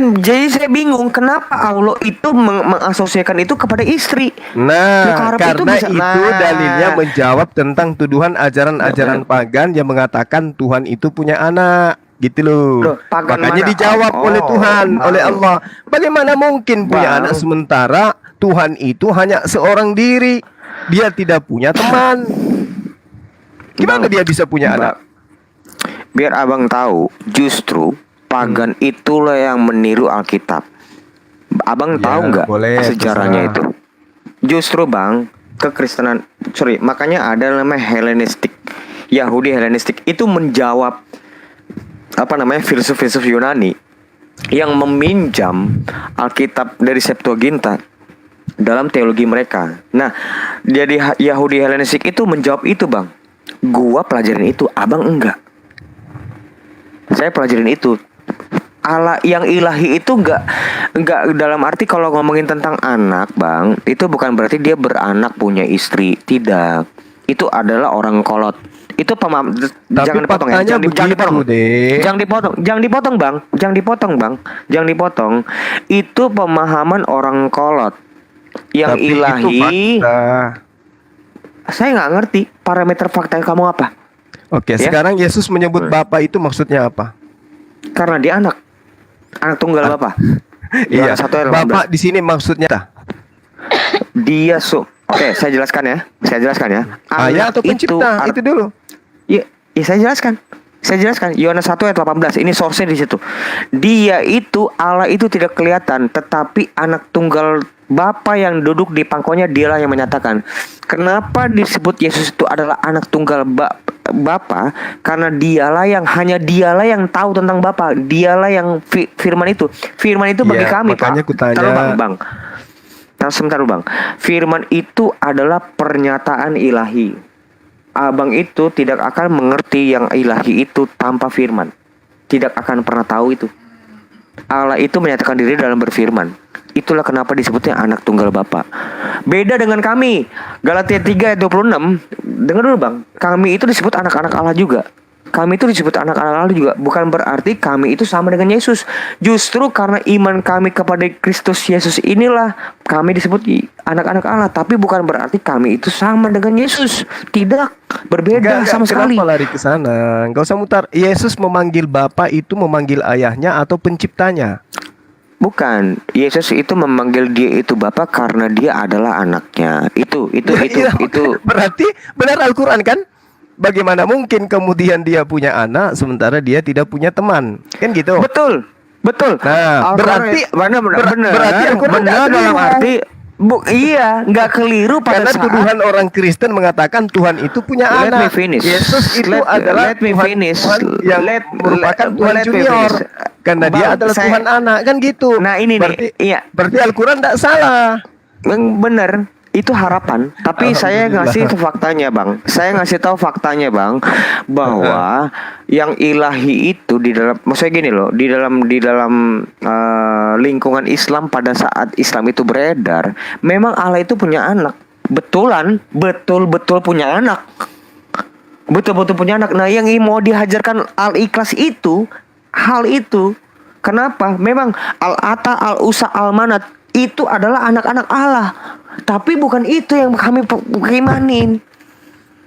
bingung kenapa Allah itu mengasosiasikan itu kepada istri. Nah, Karena itu karena bisa- itu nah. dalilnya menjawab tentang tuduhan ajaran-ajaran pagan yang mengatakan Tuhan itu punya anak, gitu loh. Loh, pagan Makanya mana? dijawab Oh, oleh Tuhan, Bang. oleh Allah. Bagaimana mungkin punya Bang. anak sementara Tuhan itu hanya seorang diri, dia tidak punya teman. Gimana Bang, dia bisa punya Bang, anak? biar abang tahu, justru pagan itulah yang meniru Alkitab. Abang Ya, tahu nggak boleh, sejarahnya terserah. itu? Justru bang, kekristenan, makanya ada namanya Helenistik, Yahudi Helenistik itu menjawab filsuf-filsuf Yunani yang meminjam Alkitab dari Septuaginta dalam teologi mereka. Nah, jadi Yahudi Helenistik itu menjawab itu bang. Gua pelajarin itu, abang enggak. Saya pelajarin itu. Allah yang ilahi itu enggak dalam arti kalau ngomongin tentang anak, Bang, itu bukan berarti dia beranak punya istri, tidak. Itu adalah orang kolot. Itu jangan dipotong ya. faktanya Jangan begitu, dipotong. Dek. Jangan dipotong, Bang. Jangan dipotong. Itu pemahaman orang kolot. Yang Tapi ilahi, itu fakta. saya nggak ngerti parameter fakta kamu apa. Oke, Ya. sekarang Yesus menyebut Bapa itu maksudnya apa? Karena dia anak tunggal Bapa. Iya, Yohanes 1 ayat 18. Bapak di sini maksudnya apa? Dia Oke, saya jelaskan ya. Ayah atau pencipta? Itu dulu. Ya, saya jelaskan. Yohanes 1 ayat 18. Ini source-nya di situ. Dia itu Allah itu tidak kelihatan, tetapi anak tunggal Bapa yang duduk di pangkonya dialah yang menyatakan. Kenapa disebut Yesus itu adalah anak tunggal Bapa? Karena hanya dialah yang tahu tentang Bapa. Dialah yang firman itu. Firman itu bagi Iya, kami, makanya Pak. kutanya. Taruh, Bang. Sebentar, Bang. Firman itu adalah pernyataan ilahi. Abang itu tidak akan mengerti yang ilahi itu tanpa firman. Tidak akan pernah tahu itu. Allah itu menyatakan diri dalam berfirman. Itulah kenapa disebutnya anak tunggal Bapa. Beda dengan kami. Galatia 3 ayat 26. Dengar dulu Bang. Kami itu disebut anak-anak Allah juga. Bukan berarti kami itu sama dengan Yesus. Justru karena iman kami kepada Kristus Yesus inilah kami disebut anak-anak Allah. Tapi bukan berarti kami itu sama dengan Yesus. Tidak. Berbeda sama sekali. Kenapa lari ke sana? Enggak usah mutar. Yesus memanggil Bapa itu memanggil ayahnya atau penciptanya? Bukan, Yesus itu memanggil dia itu Bapa karena dia adalah anaknya. Itu. Berarti benar Al-Quran kan? Bagaimana mungkin kemudian dia punya anak sementara dia tidak punya teman? Kan gitu. Betul. Nah, berarti benar. berarti Al-Quran Benar tidak dalam keliru. arti nggak keliru pada Karena saat. tuduhan orang Kristen mengatakan Tuhan itu punya Let me anak. finish. Yesus itu Let adalah me Tuhan, finish. Tuhan yang merupakan Tuhan let me junior. finish. Karena dia Bang, adalah Tuhan anak kan gitu. Nah, ini berarti, nih, iya. Berarti Al-Quran tidak salah. Bener, itu harapan. Tapi saya ngasih faktanya, Bang. Saya ngasih tahu faktanya, Bang, bahwa yang ilahi itu di dalam, maksudnya gini loh, di dalam lingkungan Islam pada saat Islam itu beredar, memang Allah itu punya anak. Betul punya anak. Betul punya anak. Nah, yang mau dihajarkan Al-Ikhlas itu hal itu. Kenapa? Memang Al-Ata, Al-Usa, Al-Manat itu adalah anak-anak Allah. Tapi bukan itu yang kami imanin.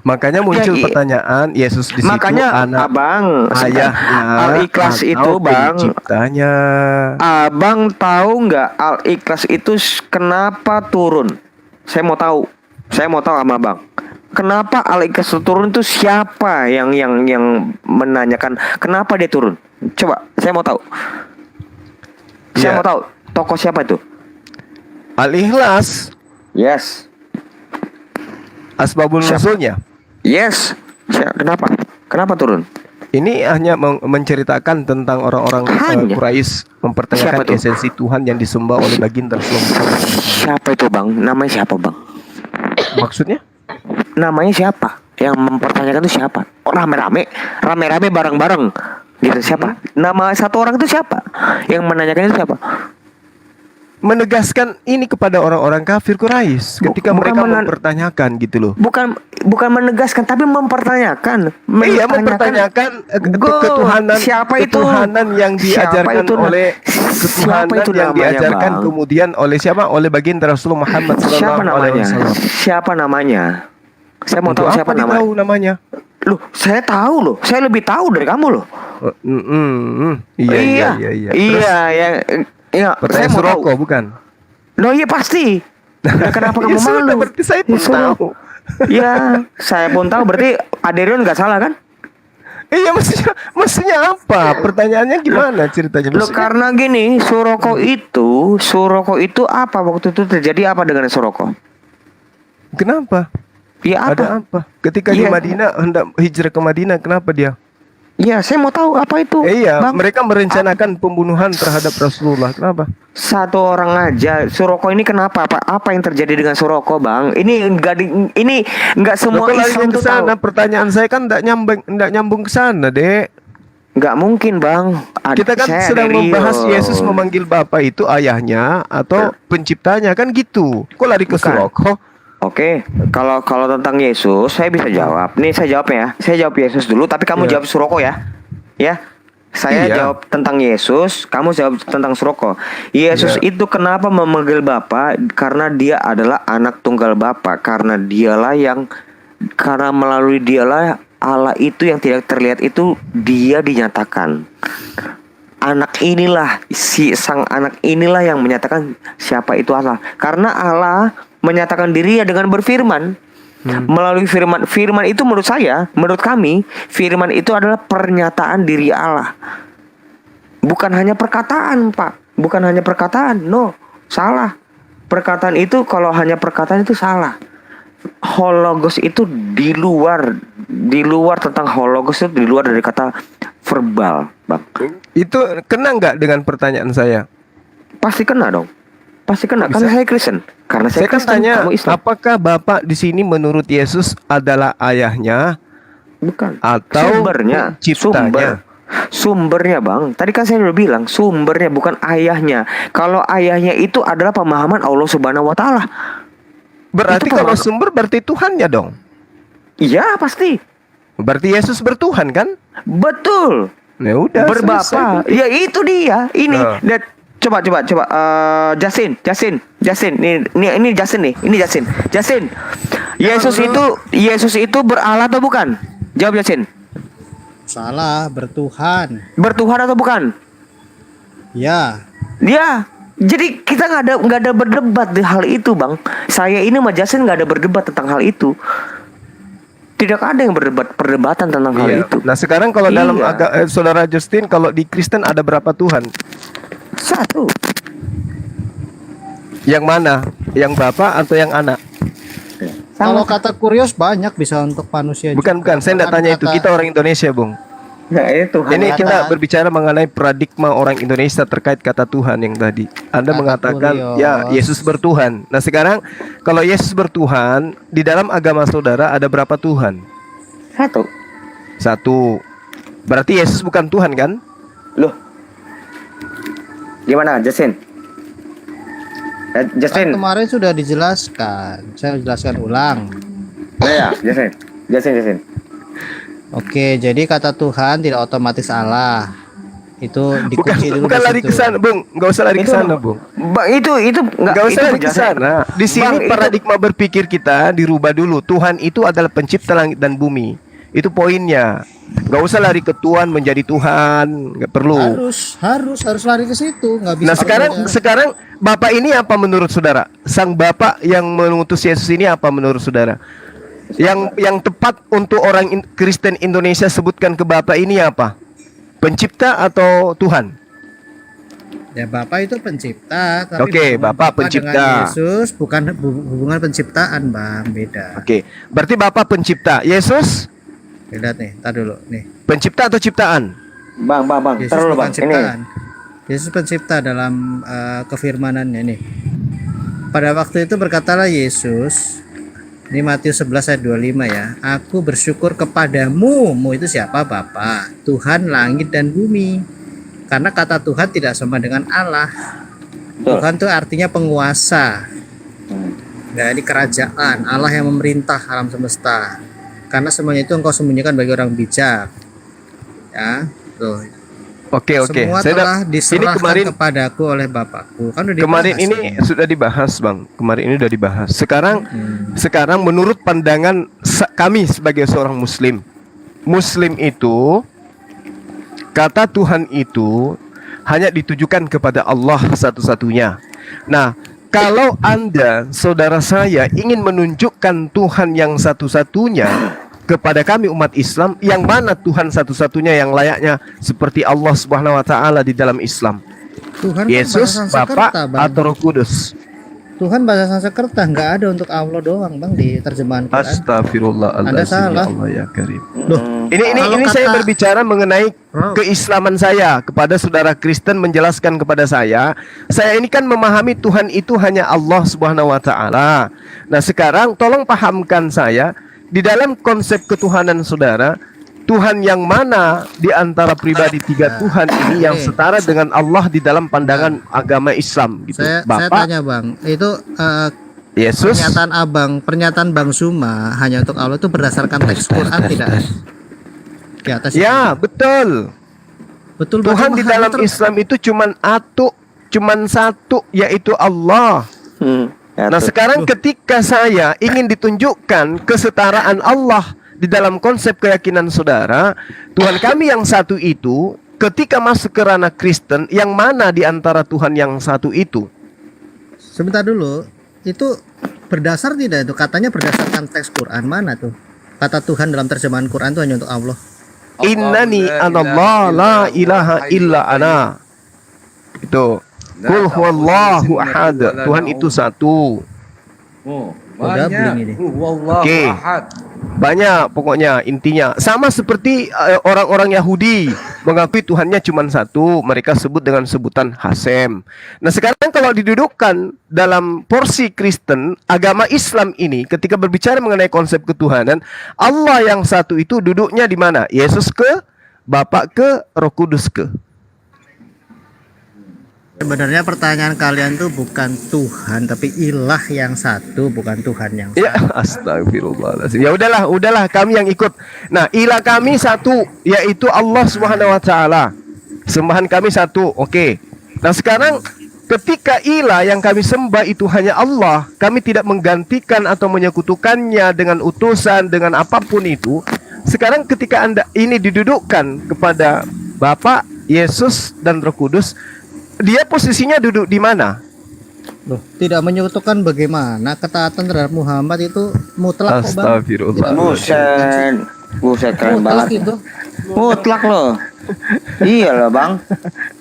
Makanya muncul Ya, pertanyaan Yesus di situ Makanya anak Abang ayahnya Al-Ikhlas atau itu, Bang. penciptanya. Abang tahu nggak Al-Ikhlas itu kenapa turun? Saya mau tahu sama Bang. Kenapa Al-Ikhlas itu turun itu siapa yang menanyakan kenapa dia turun? Coba, saya mau tahu. Saya Ya. mau tahu tokoh siapa itu? Al-Ikhlas, Yes. asbabul Siapa? nuzulnya. Yes. Kenapa? Kenapa turun? Ini hanya menceritakan tentang orang-orang Hanya. Quraisy mempertanyakan Siapa tuh? esensi Tuhan yang disembah oleh baginda Rasulullah. Siapa itu, Bang? Namanya siapa, Bang? Maksudnya? Namanya siapa? Yang mempertanyakan itu siapa? Oh, rame-rame bareng-bareng. Gitu siapa? Nama satu orang itu siapa? Yang menanyakan itu siapa? menegaskan ini kepada orang-orang kafir Quraisy ketika bukan mereka mempertanyakan gitu loh. Bukan menegaskan tapi mempertanyakan. Iya, mempertanyakan ketuhanan, siapa itu? ketuhanan yang diajarkan Siapa itu? oleh Siapa ketuhanan itu yang namanya, diajarkan Bang? kemudian oleh siapa? Oleh baginda Rasulullah Muhammad Siapa sallallahu alaihi namanya? wasallam. Siapa namanya? Saya mau Untuk tahu siapa apa namanya. ditahu namanya? Loh, saya tahu loh. Saya lebih tahu dari kamu loh. Iya. Iya. Pertanyaan Saya mau tahu. Suroko bukan? Loh iya pasti. Nah, kenapa kamu Ya sudah, malu? berarti saya pun Ya sudah. tahu. Iya, saya pun tahu. Berarti Aderion nggak salah kan? Iya, maksudnya apa? Pertanyaannya gimana ceritanya? Loh karena gini, Suroko itu apa waktu itu terjadi apa dengan Suroko? Kenapa? Ya apa? Ada apa? Ketika di Iya. Madinah hendak hijrah ke Madinah, kenapa dia? Iya, saya mau tahu apa itu. Iya, Bang. mereka merencanakan pembunuhan terhadap Rasulullah. Kenapa? Satu orang aja. Suroko ini kenapa? Apa yang terjadi dengan Suroko, Bang? Ini enggak semua Loh, kalau Islam larinya tuh ke sana, tahu. pertanyaan saya kan enggak nyambung ke sana, Dek. Enggak mungkin, Bang. Kita kan Saya sedang Aderion. membahas Yesus memanggil Bapa itu ayahnya atau penciptanya, kan gitu. Kok lari ke Bukan. Suroko? Oke, kalau tentang Yesus saya bisa jawab. Nih saya jawab ya. Saya jawab Yesus dulu, tapi kamu Iya. jawab Suroko ya. Ya. Saya Iya. jawab tentang Yesus, kamu jawab tentang Suroko. Yesus Iya. itu kenapa memanggil Bapa? Karena dia adalah anak tunggal Bapa. Karena melalui dialah Allah itu yang tidak terlihat itu dia dinyatakan. Anak inilah sang anak inilah yang menyatakan siapa itu Allah. Karena Allah menyatakan dirinya dengan berfirman. Melalui firman itu menurut kami, firman itu adalah pernyataan diri Allah. Bukan hanya perkataan, Pak. Bukan hanya perkataan. No, salah. Perkataan itu kalau hanya perkataan itu salah. Hologos itu di luar tentang hologos itu di luar dari kata verbal, Bang. Itu kena nggak dengan pertanyaan saya? Pasti kena dong. Pasti kena. Bisa. Karena saya Kristen. Karena saya Saya kan Kristen, tanya, kamu Islam. apakah Bapak di sini menurut Yesus adalah ayahnya Bukan. atau Sumbernya. penciptanya? Sumbernya, Bang. Tadi kan saya udah bilang sumbernya bukan ayahnya. Kalau ayahnya itu adalah pemahaman Allah Subhanahu wa taala. Berarti Itu kalau pemahaman- sumber berarti Tuhannya dong. Iya, pasti. Berarti Yesus bertuhan kan? Betul. Ya udah. Berbapa. selesai. Ya itu dia. Ini. Nah. Dan coba. Jasin. Ini Jasin nih. Ini Jasin. Jasin. Yesus itu beralah atau bukan? Jawab Jasin. Salah, bertuhan. Bertuhan atau bukan? Ya, Ya. Jadi kita nggak ada berdebat di hal itu, Bang. Saya ini sama Jasin nggak ada berdebat tentang hal itu. Tidak ada yang perdebatan tentang hal Iya. itu. Nah sekarang kalau Iya. dalam saudara Justin, kalau di Kristen ada berapa Tuhan? Satu. Yang mana? Yang Bapa atau yang anak? kalau kata kurios banyak bisa untuk manusia. Bukan, juga. saya tidak Bahkan tanya itu. kata- Kita orang Indonesia, Bung. Ya itu. Ini Kata- kita berbicara mengenai paradigma orang Indonesia terkait kata Tuhan yang tadi. Anda Kata mengatakan kurios. ya Yesus bertuhan. Nah sekarang kalau Yesus bertuhan, di dalam agama saudara ada berapa Tuhan? Satu. Berarti Yesus bukan Tuhan kan? Loh. Gimana, Jasin? Kan Jasin. kemarin sudah dijelaskan. Saya jelaskan ulang. Ya, Jasin. Oke, jadi kata Tuhan tidak otomatis Allah. Itu dikunci dulu. Bukan di lari situ. ke sana, Bung. Nggak usah lari ke Itu- sana, Bung. Bang, itu Nggak usah lari ke penjelasan. sana. Di sini Bang, itu- paradigma berpikir kita dirubah dulu. Tuhan itu adalah pencipta langit dan bumi. Itu poinnya. Nggak usah lari ke Tuhan menjadi Tuhan. Nggak perlu. Harus lari ke situ. Nggak bisa. Nah sekarang Bapak ini apa menurut saudara? Sang Bapak yang mengutus Yesus ini apa menurut saudara? Yang tepat untuk orang Kristen Indonesia sebutkan ke Bapak ini apa? Pencipta atau Tuhan? Ya Bapak itu pencipta. Tapi Oke, hubungan Bapak pencipta. dengan Yesus bukan hubungan penciptaan, Bang. Beda. Oke, berarti Bapak pencipta. Yesus Beda nih. Tar dulu nih. pencipta atau ciptaan? Bang. Yesus Terus bukan Bang. Ini. ciptaan. Yesus pencipta dalam kefirmanannya nih. Pada waktu itu berkatalah Yesus, ini Matius 11 ayat 25 ya. Aku bersyukur kepadamu. Mu itu siapa? Bapa, Tuhan langit dan bumi. Karena kata Tuhan tidak sama dengan Allah. Tuhan tuh artinya penguasa. Nah, ini kerajaan Allah yang memerintah alam semesta. Karena semuanya itu engkau sembunyikan bagi orang bijak. Ya, tuh. Oke. Semua Saya telah ini diserahkan kemarin kepadaku oleh Bapakku. Kan udah kemarin dibahas ini sudah dibahas, Bang. Kemarin ini sudah dibahas. Sekarang menurut pandangan kami sebagai seorang muslim. Muslim itu kata Tuhan itu hanya ditujukan kepada Allah satu-satunya. Nah, kalau Anda, saudara saya, ingin menunjukkan Tuhan yang satu-satunya kepada kami umat Islam, yang mana Tuhan satu-satunya yang layaknya seperti Allah Subhanahu wa taala di dalam Islam? Tuhan kan Yesus, bahasa Bapa Sanskerta, Bang. atau Roh Kudus? Tuhan bahasa Sanskerta, nggak ada untuk Allah doang, Bang, di terjemahan Quran. Anda Astagfirullahaladzim, salah. ya Allah ya Karim. Loh, Ini kalau saya kata- berbicara mengenai keislaman saya kepada saudara Kristen, menjelaskan kepada saya ini kan memahami Tuhan itu hanya Allah Subhanahu wa taala. Nah, sekarang tolong pahamkan saya di dalam konsep ketuhanan saudara, Tuhan yang mana di antara pribadi tiga Tuhan ini yang setara dengan Allah di dalam pandangan agama Islam gitu. saya Bapak, tanya, Bang, itu Yesus, pernyataan Bang Suma hanya untuk Allah itu berdasarkan teks Quran tidak? Di atas ya betul. betul Bang, Tuhan di cuma dalam hanya Islam itu cuman satu, yaitu Allah. Nah, sekarang ketika saya ingin ditunjukkan kesetaraan Allah di dalam konsep keyakinan saudara, Tuhan kami yang satu itu ketika masuk ke ranah Kristen, yang mana di antara Tuhan yang satu itu? Sebentar dulu, itu berdasar tidak itu? Katanya berdasarkan teks Quran, mana tuh? Kata Tuhan dalam terjemahan Quran itu hanya untuk Allah. Innani anallah la ilaha illa ana. Itu. Qul huwallahu ahad. Tuhan itu satu. Udah bling ini. Oke. Banyak pokoknya intinya. Sama seperti orang-orang Yahudi mengakui Tuhannya cuma satu. Mereka sebut dengan sebutan Hasem. Nah, sekarang kalau didudukkan dalam porsi Kristen, agama Islam ini ketika berbicara mengenai konsep ketuhanan, Allah yang satu itu duduknya di mana? Yesus ke, Bapa ke, Roh Kudus ke? Sebenarnya pertanyaan kalian tuh bukan Tuhan, tapi ilah yang satu, bukan Tuhan yang satu. Ya, astagfirullahaladzim. Ya udahlah kami yang ikut. Nah, ilah kami satu, yaitu Allah Subhanahu wa taala. Sembahan kami satu. Oke. Nah, sekarang ketika ilah yang kami sembah itu hanya Allah, kami tidak menggantikan atau menyekutukannya dengan utusan, dengan apapun itu. Sekarang ketika Anda ini didudukkan kepada Bapa, Yesus dan Roh Kudus, dia posisinya duduk di mana? Loh, tidak menyekutukan bagaimana ketaatan terhadap Muhammad itu mutlak kok, Bang. Astagfirullah. Buset keren banget. Itu. Mutlak loh. Iya loh, Bang.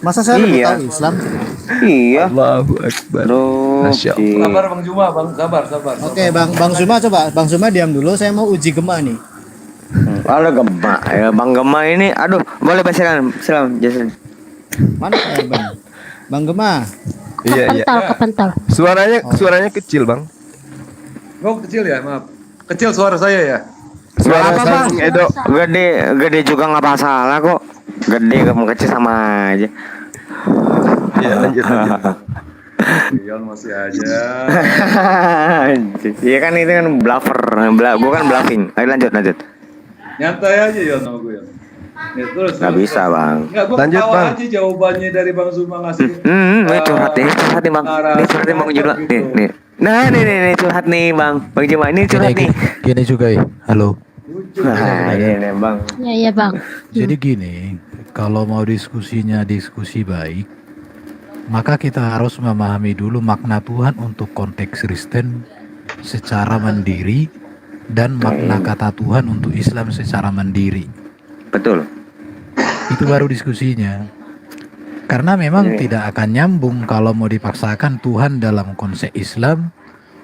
Masa saya lebih Iya. tahu Islam? Iya. Allahu Akbar. Loh. Masya Allah. Sabar Bang Juma, Bang. Sabar. Oke, Bang Suma coba. Bang Suma diam dulu, saya mau uji gema nih. Halo Gema, ya Bang Gema ini, aduh, boleh silakan, Jason. Mana Bang Gema? Iya. Kepental. Suaranya kecil, Bang. Oh, kecil ya, maaf. Kecil suara saya ya. Suara Apa, Bang Bang? Edo. Gede juga nggak masalah kok. Gede kamu kecil sama aja. Ya, lanjut. Ion masih aja. Iya kan itu kan bluffer, bukan bluffing. Ayo lanjut. Nyantai aja Yon sama gue. Ya, terus. Nggak bisa, Bang. Enggak, gue Lanjut, ketawa Bang. aja jawabannya dari Bang Zuma ngasih. Ini curhat nih Bang. Ini curhat nih Bang Juma. Nih. Nah, nih curhat nih Bang Juma. Ini curhat nih. Gini juga ya. Halo. Nah, ini Bang. Iya, Bang. Jadi gini, kalau mau diskusinya diskusi baik, maka kita harus memahami dulu makna Tuhan untuk konteks Kristen secara mandiri dan makna kata Tuhan untuk Islam secara mandiri. Betul. Itu baru diskusinya. Karena memang tidak akan nyambung kalau mau dipaksakan Tuhan dalam konsep Islam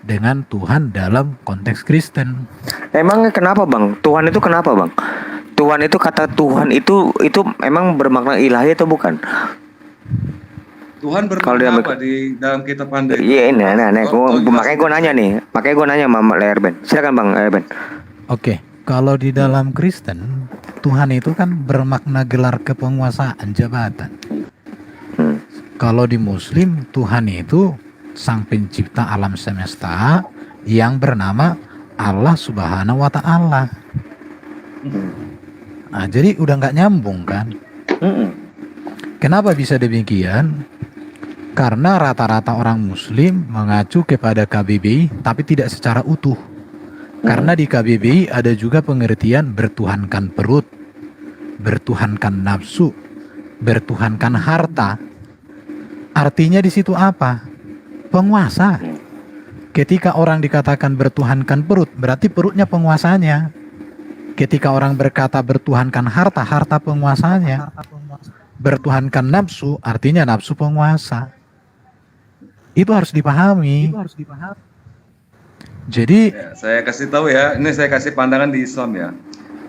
dengan Tuhan dalam konteks Kristen. Emang kenapa Bang? Tuhan itu kenapa Bang? Tuhan itu kata Tuhan itu emang bermakna ilahi atau bukan? Tuhan Kalau dia bermakna apa di dalam kitab Anda? Iya ini, makanya gue nanya nih, Mama Lerben. Silakan Bang Lerben. Oke, kalau di dalam Kristen, Tuhan itu kan bermakna gelar kepenguasaan jabatan. Kalau di Muslim, Tuhan itu sang pencipta alam semesta yang bernama Allah Subhanahu wa Ta'ala. Nah, jadi udah nggak nyambung kan? Kenapa bisa demikian? Karena rata-rata orang Muslim mengacu kepada KBBI, tapi tidak secara utuh. Karena di KBBI ada juga pengertian bertuhankan perut, bertuhankan nafsu, bertuhankan harta. Artinya di situ apa? Penguasa. Ketika orang dikatakan bertuhankan perut, berarti perutnya penguasanya. Ketika orang berkata bertuhankan harta, harta penguasanya. Bertuhankan nafsu, artinya nafsu penguasa. Itu harus dipahami. Jadi Ya, saya kasih tahu ya, ini saya kasih pandangan di Islam ya.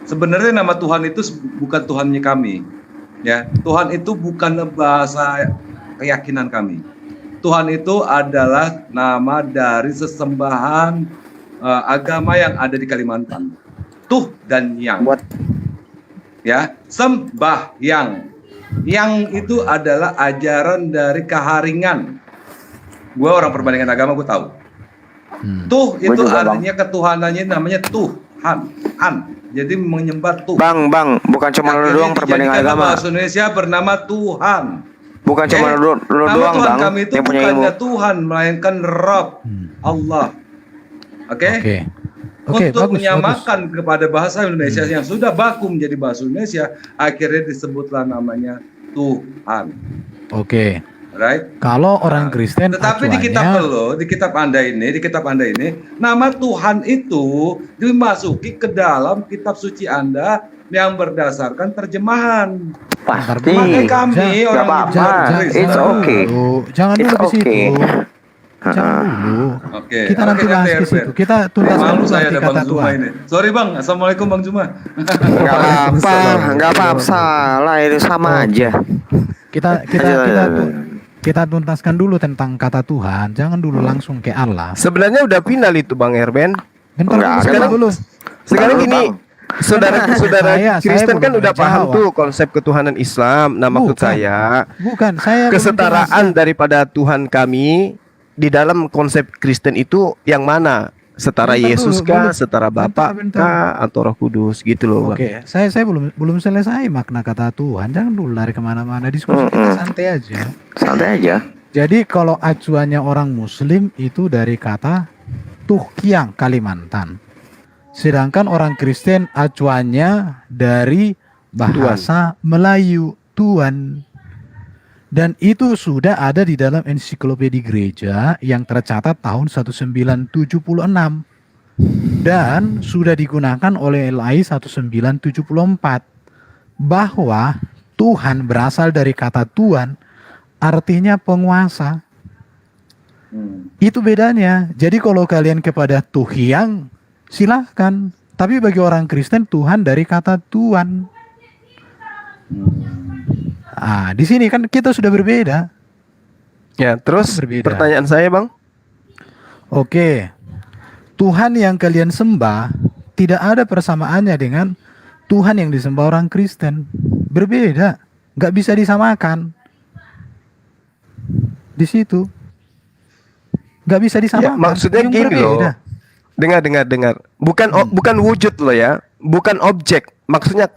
Sebenarnya nama Tuhan itu bukan Tuhannya kami. Ya, Tuhan itu bukan bahasa keyakinan kami. Tuhan itu adalah nama dari sesembahan agama yang ada di Kalimantan. Tuh dan yang. Ya, sembah yang. Yang itu adalah ajaran dari keharingan. Gue orang perbandingan agama, gue tahu. Tuh itu artinya ketuhanannya namanya Tuhan. Jadi menyembah Tuh. Bang, bukan cuma lu doang perbandingan agama. Bahasa Indonesia bernama Tuhan. Bukan cuma lu Nama doang, Tuhan Bang, kami itu yang punya ilmu. bukannya Tuhan, melainkan Rabb, Allah. Oke? Untuk bagus, menyamakan kepada bahasa Indonesia yang sudah baku menjadi bahasa Indonesia, akhirnya disebutlah namanya Tuhan. Oke. Right? Kalau orang Kristen Tetapi di kitab lo, di kitab Anda ini, nama Tuhan itu dimasuki ke dalam kitab suci Anda yang berdasarkan terjemahan. Pasti. Makanya kami orang Kristen. It's okay. Jangan dulu It's ke situ. okay. Jangan dulu. Oke. Kita nanti bahas ke situ. Kita tuntaskan Malu dulu saya arti ada Bang kata Zuma Tuhan. ini. Sorry Bang, Assalamualaikum Bang Zuma. Nggak apa-apa, salah itu sama aja. Kita tuntaskan dulu tentang kata Tuhan. Jangan dulu langsung ke Allah. Sebenarnya udah final itu Bang Herben. Bentar dulu. Sekarang gini, saudara Kristen kan udah paham tuh konsep ketuhanan Islam. Nah, maksud saya Bukan, saya kesetaraan daripada Tuhan kami di dalam konsep Kristen itu yang mana? Setara Bentar Yesus dulu, kah, boleh. setara Bapa kah, atau Roh Kudus gitu loh, Bang. Oke, saya belum selesai makna kata Tuhan. Jangan dulu lari kemana-mana. Diskusi kita santai aja. Santai aja. Jadi kalau acuannya orang Muslim itu dari kata Tuhkiang Kalimantan. Sedangkan orang Kristen acuannya dari bahasa Melayu Tuan. Dan itu sudah ada di dalam ensiklopedia gereja yang tercatat tahun 1976 dan sudah digunakan oleh LAI 1974 bahwa Tuhan berasal dari kata Tuan, artinya penguasa. Itu bedanya. Jadi kalau kalian kepada Tuhyang silahkan, tapi bagi orang Kristen Tuhan dari kata Tuan. Ah, di sini kan kita sudah berbeda. Ya, terus Berbeda. pertanyaan saya, Bang. Oke, Tuhan yang kalian sembah tidak ada persamaannya dengan Tuhan yang disembah orang Kristen. Berbeda, nggak bisa disamakan. Di situ, nggak bisa Ya, disamakan. maksudnya Yang gini loh. berbeda. Dengar. Bukan wujud loh ya, bukan objek. Maksudnya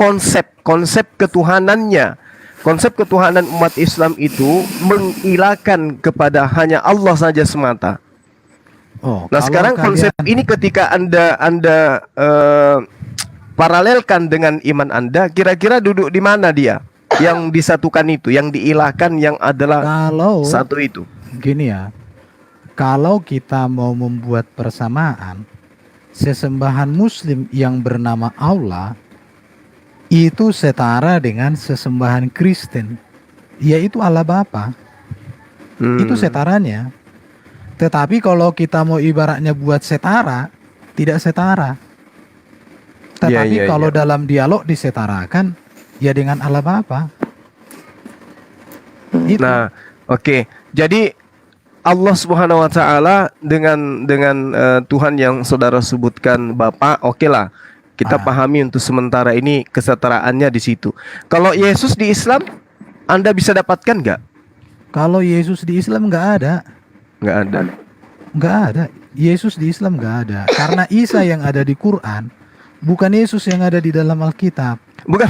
konsep ketuhanannya. Konsep ketuhanan umat Islam itu mengilahkan kepada hanya Allah saja semata. Oh, Nah, kalau sekarang konsep ini ketika Anda paralelkan dengan iman Anda, kira-kira duduk di mana dia? Yang disatukan itu, yang diilahkan, yang adalah kalau satu itu. Gini ya, kalau kita mau membuat persamaan, sesembahan Muslim yang bernama Allah itu setara dengan sesembahan Kristen, yaitu Allah Bapa. Itu setarannya. Tetapi kalau kita mau ibaratnya buat setara, tidak setara. Tetapi kalau dalam dialog disetarakan, ya dengan Allah Bapa. Itu. Nah, oke. Jadi Allah Subhanahu wa taala dengan Tuhan yang saudara sebutkan Bapa, oke lah. Kita pahami untuk sementara ini kesetaraannya di situ. Kalau Yesus di Islam, Anda bisa dapatkan nggak? Kalau Yesus di Islam nggak ada. Nggak ada. Nggak ada. Yesus di Islam nggak ada. Karena Isa yang ada di Quran, bukan Yesus yang ada di dalam Alkitab. Bukan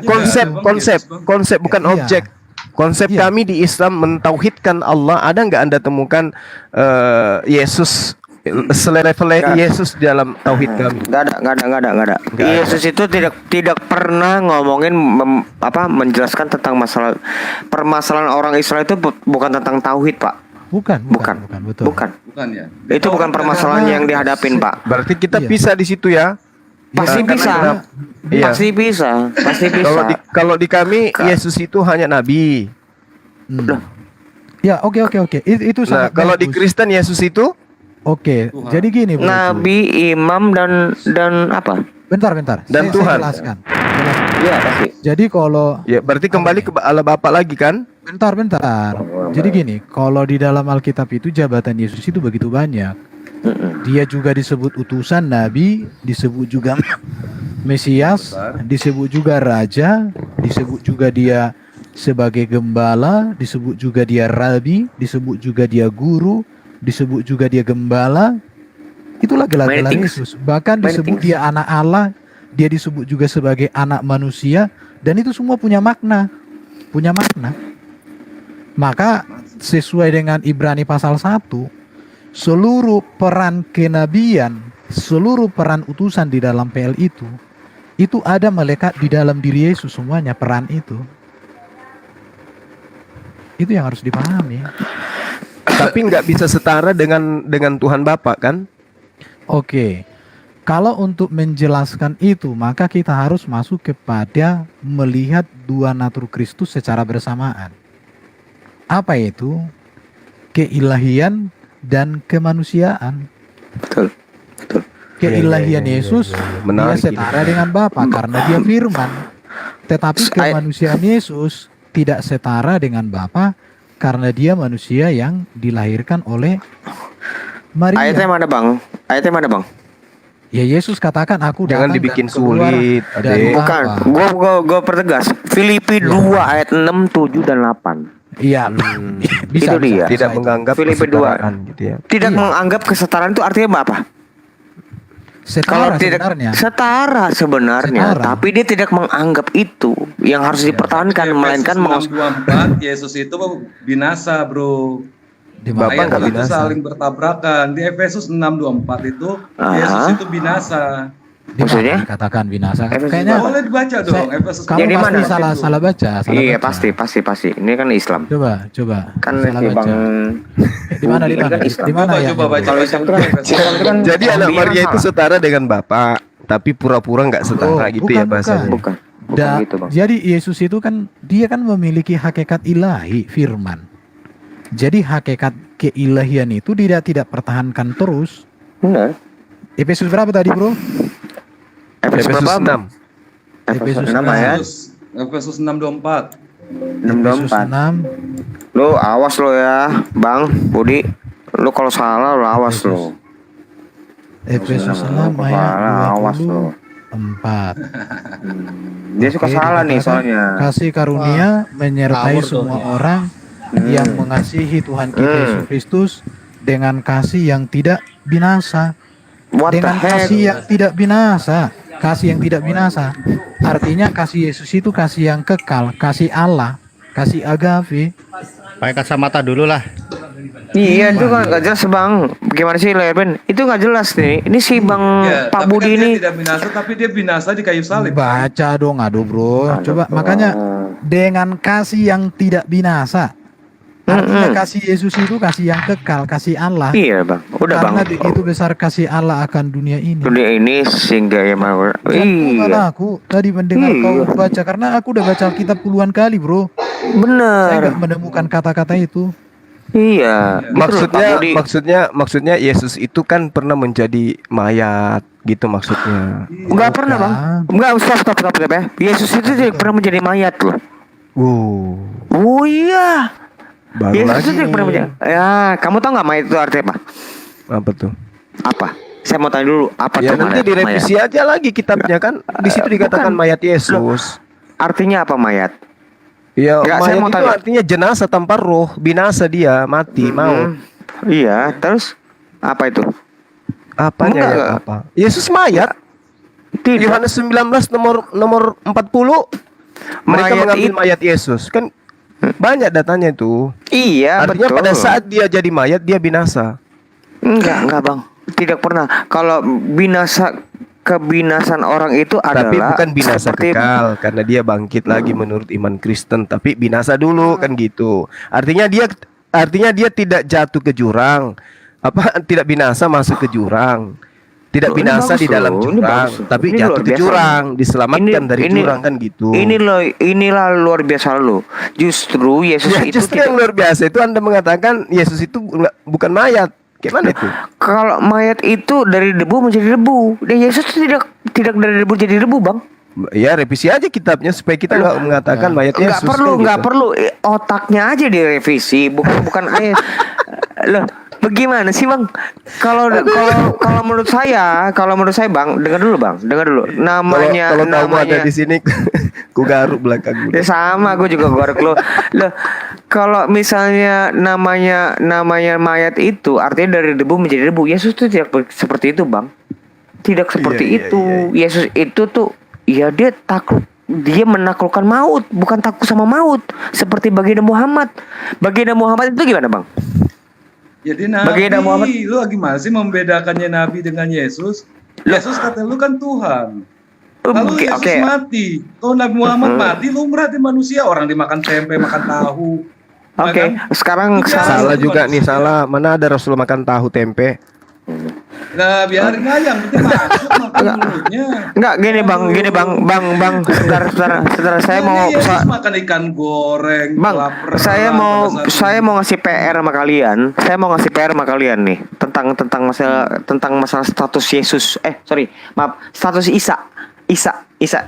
konsep bukan Iya. objek. Konsep Iya. kami di Islam mentauhidkan Allah. Ada nggak Anda temukan Yesus selevel Yesus dalam tauhid kami? Nggak ada. Yesus itu tidak pernah ngomongin menjelaskan tentang masalah permasalahan orang Israel itu bukan tentang tauhid, Pak. Bukan, betul. Bukan. Bukan ya. Itu bukan permasalahan yang dihadapin, Pak. Berarti kita Iya. bisa di situ ya. Pasti Karena bisa. Iya. Pasti bisa. Kalau di kami Yesus itu hanya nabi. Ya, oke. Itu Nah, sangat kalau di bagus. Kristen Yesus itu Oke, jadi gini, Bro. Nabi, imam dan apa? Bentar. Dan Saya Tuhan. jelaskan. Iya, pasti. Jadi kalau ya berarti kembali ke Allah Bapa lagi kan? bentar. Jadi gini, kalau di dalam Alkitab itu jabatan Yesus itu begitu banyak. Dia juga disebut utusan nabi, disebut juga Mesias, disebut juga raja, disebut juga dia sebagai gembala, disebut juga dia rabi, disebut juga dia guru, disebut juga dia gembala. Itulah gelar-gelar Yesus. Bahkan disebut dia anak Allah, dia disebut juga sebagai anak manusia, dan itu semua punya makna. Maka sesuai dengan Ibrani pasal 1, seluruh peran kenabian, seluruh peran utusan di dalam PL itu ada melekat di dalam diri Yesus semuanya, peran itu. Itu yang harus dipahami. Tapi nggak bisa setara dengan Tuhan Bapa kan? Oke. Kalau untuk menjelaskan itu, maka kita harus masuk kepada melihat dua natur Kristus secara bersamaan. Apa itu? Keilahian dan kemanusiaan. Betul. Keilahian Yesus dia Menarik setara dengan Bapa karena dia firman. Tetapi kemanusiaan Yesus tidak setara dengan Bapa karena dia manusia yang dilahirkan oleh Maria. Ayatnya mana, Bang? Ya Yesus katakan aku Jangan datang dibikin dan keluar sulit, dari Adek. Bukan. Bapa. Gua pertegas. Filipi 2 ayat 6, 7 dan 8. Iya. Itu dia. Tidak menganggap Filipi 2. kesetaraan gitu ya. Tidak menganggap kesetaraan itu artinya apa? Kalau Setara tidak sebenarnya. setara sebenarnya, Setara. tapi dia tidak menganggap itu yang harus dipertahankan, melainkan Efesus 6:24 Yesus itu binasa, Bro. Di mana? Bapak nggak Ayat itu binasa. saling bertabrakan. Di Efesus 6:24 itu Ah. Yesus itu binasa. Di mana Maksudnya? dikatakan binasa. Efesus Kayaknya Boleh dibaca dong Efesus kamu Jadi pasti mana? salah baca. Iya, baca. pasti. Ini kan Islam. Coba. Kan Salah si baca. Bang Di mana? Ini kan Islam. Di mana ya? Coba baca. Kalau Islam itu kan, Islam itu kan Jadi anak ambilan Maria itu salah. setara dengan Bapak, tapi pura-pura nggak setara gitu ya bukan. bahasanya. Bukan gitu, Bang. Jadi Yesus itu kan dia kan memiliki hakikat ilahi, firman. Jadi hakikat keilahian itu tidak pertahankan terus. Benar. Efesus berapa tadi, Bro? Efesus Efesus berapa? 6. Efesus Efesus 6 ayat Efesus 6:24. 624. 6. Lu awas lo ya, Bang Budi. Lu kalau salah lu awas lo. Efesus 6 Kalau salah, awas lo. 24. Dia suka Oke, salah nih dikatakan, soalnya. Kasih karunia menyertai ngawur tuh. semua orang yang mengasihi Tuhan kita Yesus Kristus dengan kasih yang tidak binasa. What the Dengan heck? kasih yang tidak binasa. Kasih yang tidak binasa. Artinya kasih Yesus itu kasih yang kekal, kasih Allah, kasih agape. Pakai kacamata dulu lah. Iya itu kan nggak jelas, Bang. Gimana sih Lerben? Itu nggak jelas nih. Ini si Bang Ya, Pak tapi Budi kan dia ini. tidak binasa, tapi dia binasa di kayu salib. Baca dong, aduh bro. Coba makanya dengan kasih yang tidak binasa. Artinya kasih Yesus itu kasih yang kekal, kasih Allah. Iya, Bang. Udah, Karena Bang. begitu besar kasih Allah akan dunia ini. Dunia ini sehingga ya mau. Jangan Iya. aku tadi mendengar Iya. kau baca karena aku udah baca Alkitab puluhan kali, bro. Saya Bener. nggak menemukan kata-kata itu. Iya. Maksudnya Yesus itu kan pernah menjadi mayat gitu maksudnya. Enggak pernah, Bang. Enggak, stop ya. Yesus itu tidak pernah menjadi mayat loh. Oh iya. Baru Yesus lagi itu tidak pernah menjadi. Ya, kamu tahu nggak mayat itu artinya apa? apa tuh? Apa? Saya mau tanya dulu, apa Ya tuh nanti direvisi mayat? aja lagi kitabnya kan. Di situ dikatakan Bukan. mayat Yesus. Artinya apa mayat? Ya, Enggak, saya mayat mau itu tanya. artinya jenazah tanpa roh, binasa dia, mati, maut. Iya, terus apa itu? Apanya Enggak. ya apa? Yesus mayat. Tidak. Yohanes 19 nomor 40. Mereka Mayat mengambil itu- mayat Yesus. Kan banyak datanya itu. Iya, Artinya betul. pada saat dia jadi mayat dia binasa. Enggak, Bang. Tidak pernah. Kalau kebinasan orang itu Tapi adalah bukan binasa seperti kekal karena dia bangkit lagi menurut iman Kristen, tapi binasa dulu kan gitu. Artinya dia tidak jatuh ke jurang. Apa tidak binasa masuk ke jurang. Tidak Loh, ini binasa bagus di dalam loh, ini jurang, bagus loh. tapi Ini jatuh luar ke biasa jurang, diselamatkan dari Ini- jurang kan gitu. Inilah luar biasa lo. Justru Yesus Ya, itu justru yang luar biasa itu Anda mengatakan Yesus itu bukan mayat. Gimana itu? kalau mayat itu dari debu menjadi debu. Dan Yesus tidak dari debu jadi debu, Bang. Ya revisi aja kitabnya supaya kita nggak mengatakan mayat Nggak Yesus. perlu, kan nggak gitu. perlu. Otaknya aja direvisi, bukan ayat. Loh, bagaimana sih, Bang? Kalau menurut saya, Bang, dengar dulu. Namanya Kalau kamu ada di sini, ku garuk belakang. Ya sama, gue juga gorek lo. Loh, kalau misalnya namanya mayat itu artinya dari debu menjadi debu. Yesus tuh tidak seperti itu, Bang. Tidak seperti Iya, itu. Yesus itu tuh ya dia takut, dia menaklukkan maut, bukan takut sama maut. Seperti baginda Muhammad. Baginda Muhammad itu gimana, Bang? Jadi Baginda Muhammad- Nabi, lu gimana sih membedakannya Nabi dengan Yesus? Yesus kata lu kan Tuhan. Lalu Yesus Oke. mati. Kalau Nabi Muhammad mati, lu berarti manusia. Orang dimakan tempe, makan tahu. Oke, Ya kan? sekarang Salah juga nih, salah. Mana ada Rasul makan tahu tempe? Nah, biarin aja, yang penting masuk makan mulutnya. Enggak, gini bang, saudara saya mau Yesus makan ikan goreng, Bang, kelaparan saya mau pada saat saya mau ngasih PR sama kalian. Saya mau ngasih PR sama kalian nih tentang masalah status Yesus. Maaf, status Isa.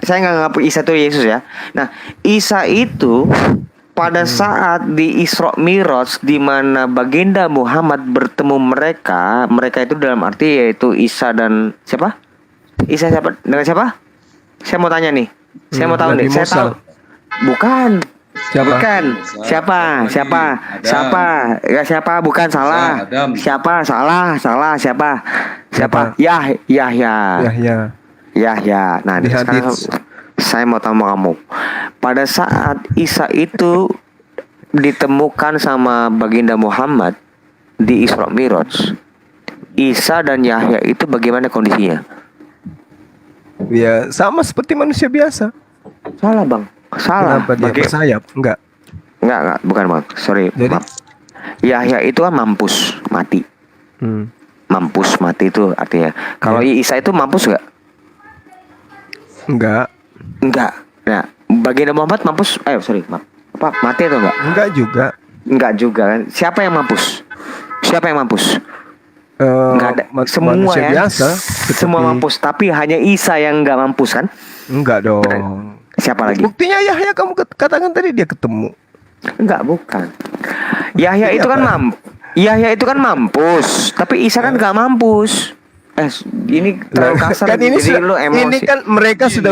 Saya nggak ngaku Isa itu Yesus ya. Nah, Isa itu pada saat di Isra Miraj di mana baginda Muhammad bertemu mereka itu dalam arti yaitu Isa dan siapa? Isa siapa? Dengan siapa? Saya mau tanya nih. Saya mau tahu Nabi nih. Saya Musa. tahu. Bukan. Siapa? Bukan. Siapa? Ya siapa? Bukan salah. Adam. Siapa? Salah. Siapa? Yahya. Ya. Nah, Di sekarang hadits. saya mau tahu sama kamu. Pada saat Isa itu ditemukan sama baginda Muhammad di Isra Miraj, Isa dan Yahya itu bagaimana kondisinya? Ya sama seperti manusia biasa. Salah, Bang. Salah. Kenapa dia bersayap? Enggak. Enggak, bukan, Bang. Sorry, Jadi? maaf. Yahya itu kan mampus mati. Mampus mati itu artinya. Kalau Isa itu mampus enggak? Enggak. Enggak. Nah, baginda Muhammad mampus. Maaf. Apa mati atau enggak? Enggak juga. Enggak juga kan. Siapa yang mampus? Enggak ada. Semua manusia ya. biasa. Semua seperti- mampus, tapi hanya Isa yang enggak mampus kan? Enggak dong. Siapa lagi? Buktinya Yahya kamu katakan tadi dia ketemu. Enggak, bukan. Yahya itu kan Yahya itu kan mampus, tapi Isa kan enggak mampus. Ini terlalu kasar. Kan ini jadi lu emosi. ini kan mereka sudah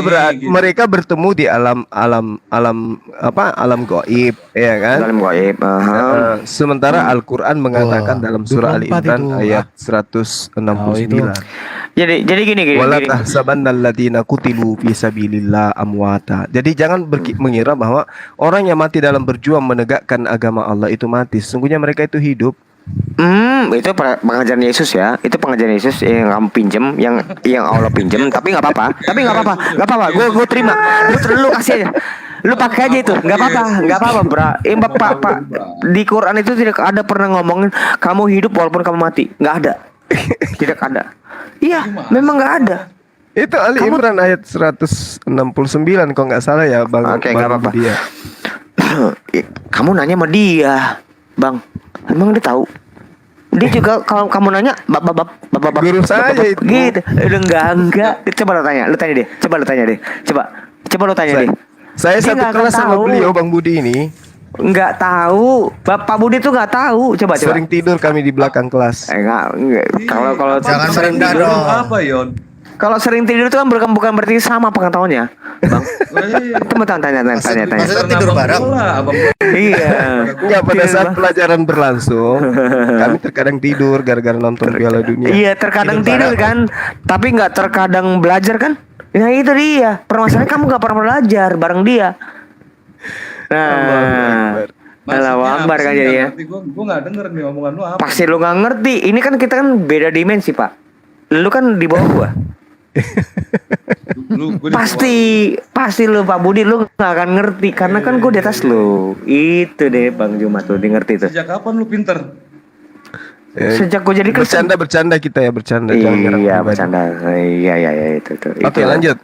mereka bertemu di alam gaib, ya kan? Dalam gaib. Sementara Al-Qur'an mengatakan dalam surah Ali 24 Imran itu, ayat 169. Jadi gini. Wala tahsabannal ladzina qutilu fi sabilillah amwata. Jadi jangan mengira bahwa orang yang mati dalam berjuang menegakkan agama Allah itu mati. Sesungguhnya mereka itu hidup. Itu pengajaran Yesus ya. Itu pengajaran Yesus yang kamu pinjem, yang Allah pinjem. Tapi nggak apa-apa. Gue terima. Lu kasih aja. Lu pakai aja itu, nggak apa-apa, bro. Pak, di Quran itu tidak ada pernah ngomongin kamu hidup walaupun kamu mati. Nggak ada. Tidak ada. Iya, memang nggak ada. Itu Ali Imran ayat 169 kalau nggak salah ya, Bang. Oke, nggak apa-apa. Dia. Kamu nanya sama dia, Bang. Emang dia tahu? Dia juga kalau kamu nanya, bapak. Guru saya itu. Gitu. Enggak. Coba lu tanya deh. Coba lu tanya deh. Saya Dia satu nggak akan kelas sama tahu. beliau, Bang Budi ini. Enggak tahu. Bapak Budi tuh enggak tahu. Coba. Sering tidur kami di belakang kelas. Enggak. Kalau Jangan Apa merendah yang dong. Apa, Yon? Kalau sering tidur itu kan bukan berarti sama pengetahuannya, Bang. Teman tanya. Maksudnya tidur bareng. Iya. Enggak, pada saat pelajaran berlangsung, kami terkadang tidur gara-gara nonton Piala Dunia. Iya, terkadang tidur kan, tapi nggak terkadang belajar kan? Nah itu dia. Permasalahannya kamu nggak pernah belajar bareng dia. Nah, Allahu Akbar kan jadi ya. Gue nggak denger nih omongan lu apa. Pasti lu nggak ngerti. Ini kan kita kan beda dimensi, Pak. Lu kan di bawah gua. Pasti lu Pak Budi lu nggak akan ngerti karena kan gue di atas lu. Itu deh Bang Jumat tuh, di ngerti tuh. Sejak kapan lu pinter? Sejak gue jadi Kristen. Bercanda kita ya, bercanda. Iya bercanda. Iya itu. Oke, lanjut.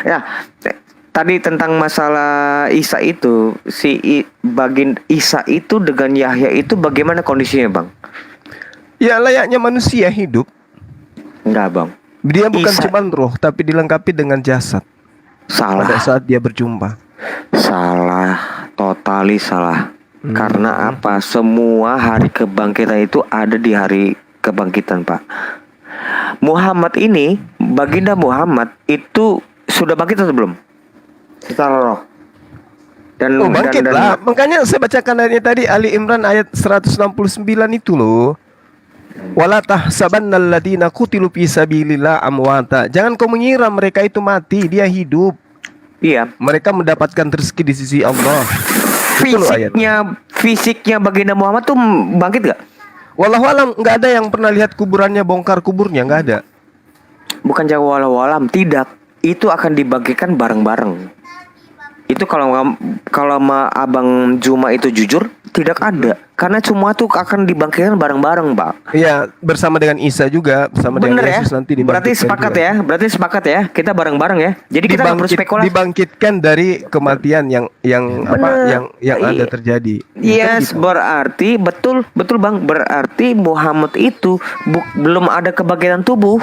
Ya, tadi tentang masalah Isa itu, Isa itu dengan Yahya itu bagaimana kondisinya, Bang? Ya layaknya manusia hidup. Enggak, Bang. Dia bukan cuma roh, tapi dilengkapi dengan jasad. Salah. Pada saat dia berjumpa. Salah, totalis salah. Karena apa? Semua hari kebangkitan itu ada di hari kebangkitan, Pak. Muhammad ini, baginda Muhammad itu sudah bangkit atau belum? Secara roh. Bangkit lah. Makanya saya bacakan ayatnya tadi, Ali Imran ayat 169 itu loh. Wala tahsabannal ladzina qutilu fi sabilillah amwata. Jangan kau mengira mereka itu mati, dia hidup. Iya. Mereka mendapatkan rezeki di sisi Allah. Fisiknya baginda Muhammad tuh bangkit gak? Wallahualam, nggak ada yang pernah lihat kuburannya, bongkar kuburnya, nggak ada. Bukan jago wallahualam, tidak. Itu akan dibangkitkan bareng-bareng. Itu kalau Abang Juma itu jujur, tidak ada. Karena semua tuh akan dibangkitkan bareng-bareng, Pak. Iya, bersama dengan Isa juga, bersama Bener dengan ya? Yesus nanti Berarti dibangkitkan. berarti sepakat ya. Kita bareng-bareng ya. Jadi kita nggak perlu spekulasi. Dibangkitkan dari kematian yang ada terjadi. Yes, gitu. berarti betul Bang. Berarti Muhammad itu belum ada kebangkitan tubuh,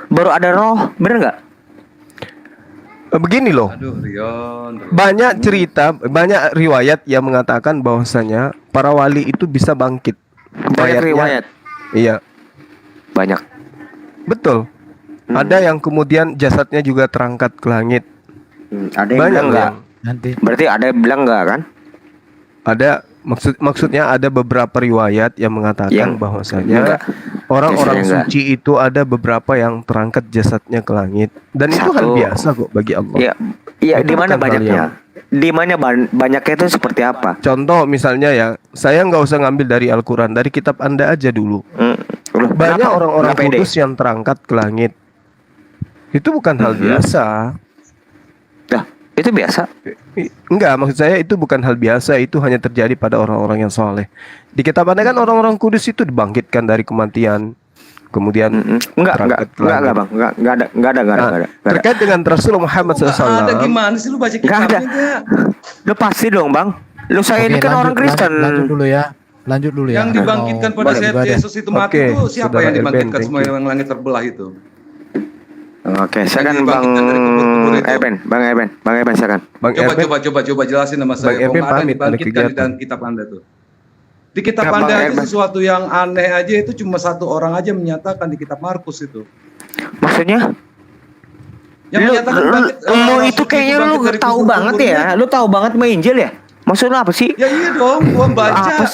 baru ada roh, bener nggak? Begini loh. Aduh, Rion. Banyak cerita, banyak riwayat yang mengatakan bahwasanya para wali itu bisa bangkit. Banyak riwayat. Iya. Banyak. Betul. Ada yang kemudian jasadnya juga terangkat ke langit. Ada yang bilang enggak? Nanti. Berarti ada yang bilang enggak kan? Ada maksudnya ada beberapa riwayat yang mengatakan bahwasanya orang-orang suci itu ada beberapa yang terangkat jasadnya ke langit, dan itu hal biasa kok bagi Allah. Iya, di mana banyaknya? Di mana banyaknya itu seperti apa? Contoh misalnya ya, saya nggak usah ngambil dari Al-Quran, dari kitab Anda aja dulu. Banyak orang-orang kudus yang terangkat ke langit. Itu bukan hal biasa. Itu biasa? Enggak, maksud saya itu bukan hal biasa. Itu hanya terjadi pada orang-orang yang soleh. Di kitab Anda kan orang-orang kudus itu dibangkitkan dari kematian, kemudian enggak Bang, enggak ada. Terkait dengan Rasul Muhammad SAW. Ada gimana sih lu baca kitabnya enggak? Lu pasti dong, Bang. Lu saya ini kan orang Kristen. Lanjut dulu ya. Yang dibangkitkan pada saat Yesus itu mati itu siapa yang dibangkitkan semua yang langit terbelah itu? Oke, saya kan Bang Eben, silakan. Coba jelasin sama saya. Kemarin dibangkitkan di dalam kitab Anda tuh. Di kitab Anda itu sesuatu yang aneh aja itu cuma satu orang aja menyatakan di kitab Markus itu. Maksudnya? Yang menyatakan lu itu kayaknya lu tahu banget ya. Lu tahu banget sama Injil ya? Maksudnya apa sih? Ya iya dong, gua baca.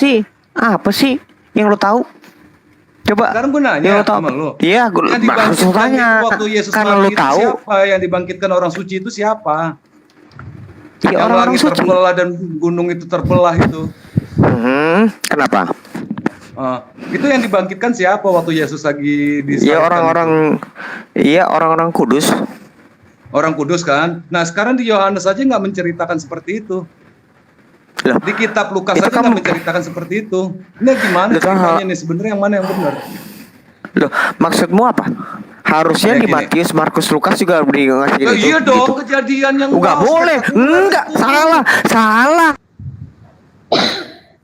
Apa sih yang lu tahu? Coba. Sekarang gue nanya sama lu. Iya, gue harus tanya. Waktu Yesus karena lu tahu siapa yang dibangkitkan orang suci itu siapa? Ya, yang orang-orang langit suci terbelah dan gunung itu terbelah itu. Kenapa? Itu yang dibangkitkan siapa waktu Yesus lagi di? Iya orang-orang kudus. Orang kudus kan. Nah sekarang di Yohanes aja nggak menceritakan seperti itu. Loh, di kitab Lukas aja nggak menceritakan seperti itu. Ini gimana ceritanya nih sebenarnya yang mana yang benar? Loh, maksudmu apa? Harusnya di Matius, Markus, Lukas juga ngasih gitu. Iya dong, kejadian yang enggak boleh. Enggak, salah.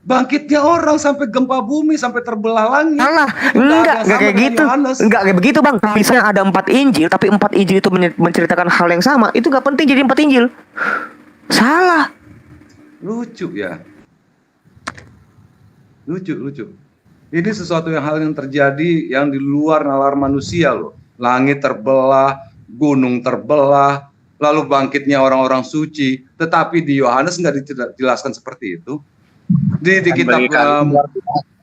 Bangkitnya orang sampai gempa bumi, sampai terbelah langit. Salah. Enggak kayak gitu. Enggak kayak begitu, Bang. Misalnya ada 4 Injil, tapi 4 Injil itu menceritakan hal yang sama, itu enggak penting jadi 4 Injil. Salah. Lucu ya. Lucu. Ini sesuatu hal yang terjadi yang di luar nalar manusia loh. langit terbelah, gunung terbelah, lalu bangkitnya orang-orang suci. Tetapi di Yohanes nggak dijelaskan seperti itu. Di kitab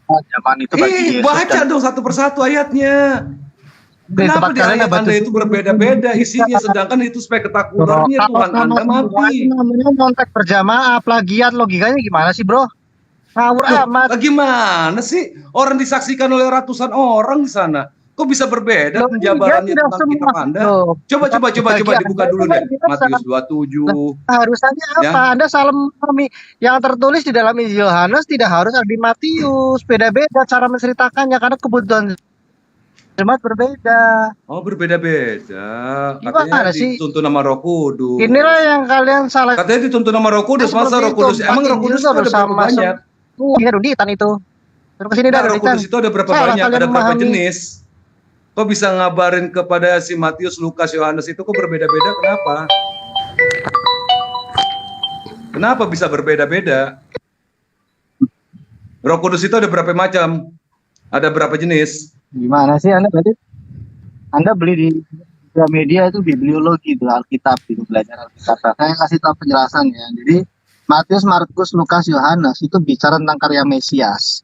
zaman itu bagi Yesus baca dong satu persatu ayatnya. Kenapa di ayat Anda itu berbeda-beda isinya, sedangkan itu spektakulernya Tuhan Anda mati. namanya konteks berjamaah, plagiat, logikanya gimana sih bro? Ngawur amat. Bagaimana sih orang disaksikan oleh ratusan orang di sana? Kok bisa berbeda penjabarannya tentang kitab Anda? Coba dibuka dulu deh. Matius 27. Harusnya Ya. apa? Anda salah memahami. Yang tertulis di dalam Injil Yohanes tidak harus ada di Matius. Beda-beda cara menceritakannya karena kebutuhan jemaat berbeda. Oh, berbeda-beda. Gimana Katanya sih? dituntun nama Roh Kudus. Inilah yang kalian salah. Katanya dituntun nama Roh Kudus. Masa Roh Kudus? Emang Roh Kudus itu ada berapa banyak? Ini ruditan itu. Terus kesini Nah, Roh Kudus itu ada berapa banyak? Ada berapa jenis? Kok bisa ngabarin kepada si Matius, Lukas, Yohanes itu kok berbeda-beda? Kenapa? Kenapa bisa berbeda-beda? Roh Kudus itu ada berapa macam? Ada berapa jenis? Gimana sih Anda berarti? Anda beli di media itu bibliologi itu Alkitab itu belajar Alkitab. Saya kasih tahu penjelasannya. Jadi Matius, Markus, Lukas, Yohanes itu bicara tentang karya Mesias.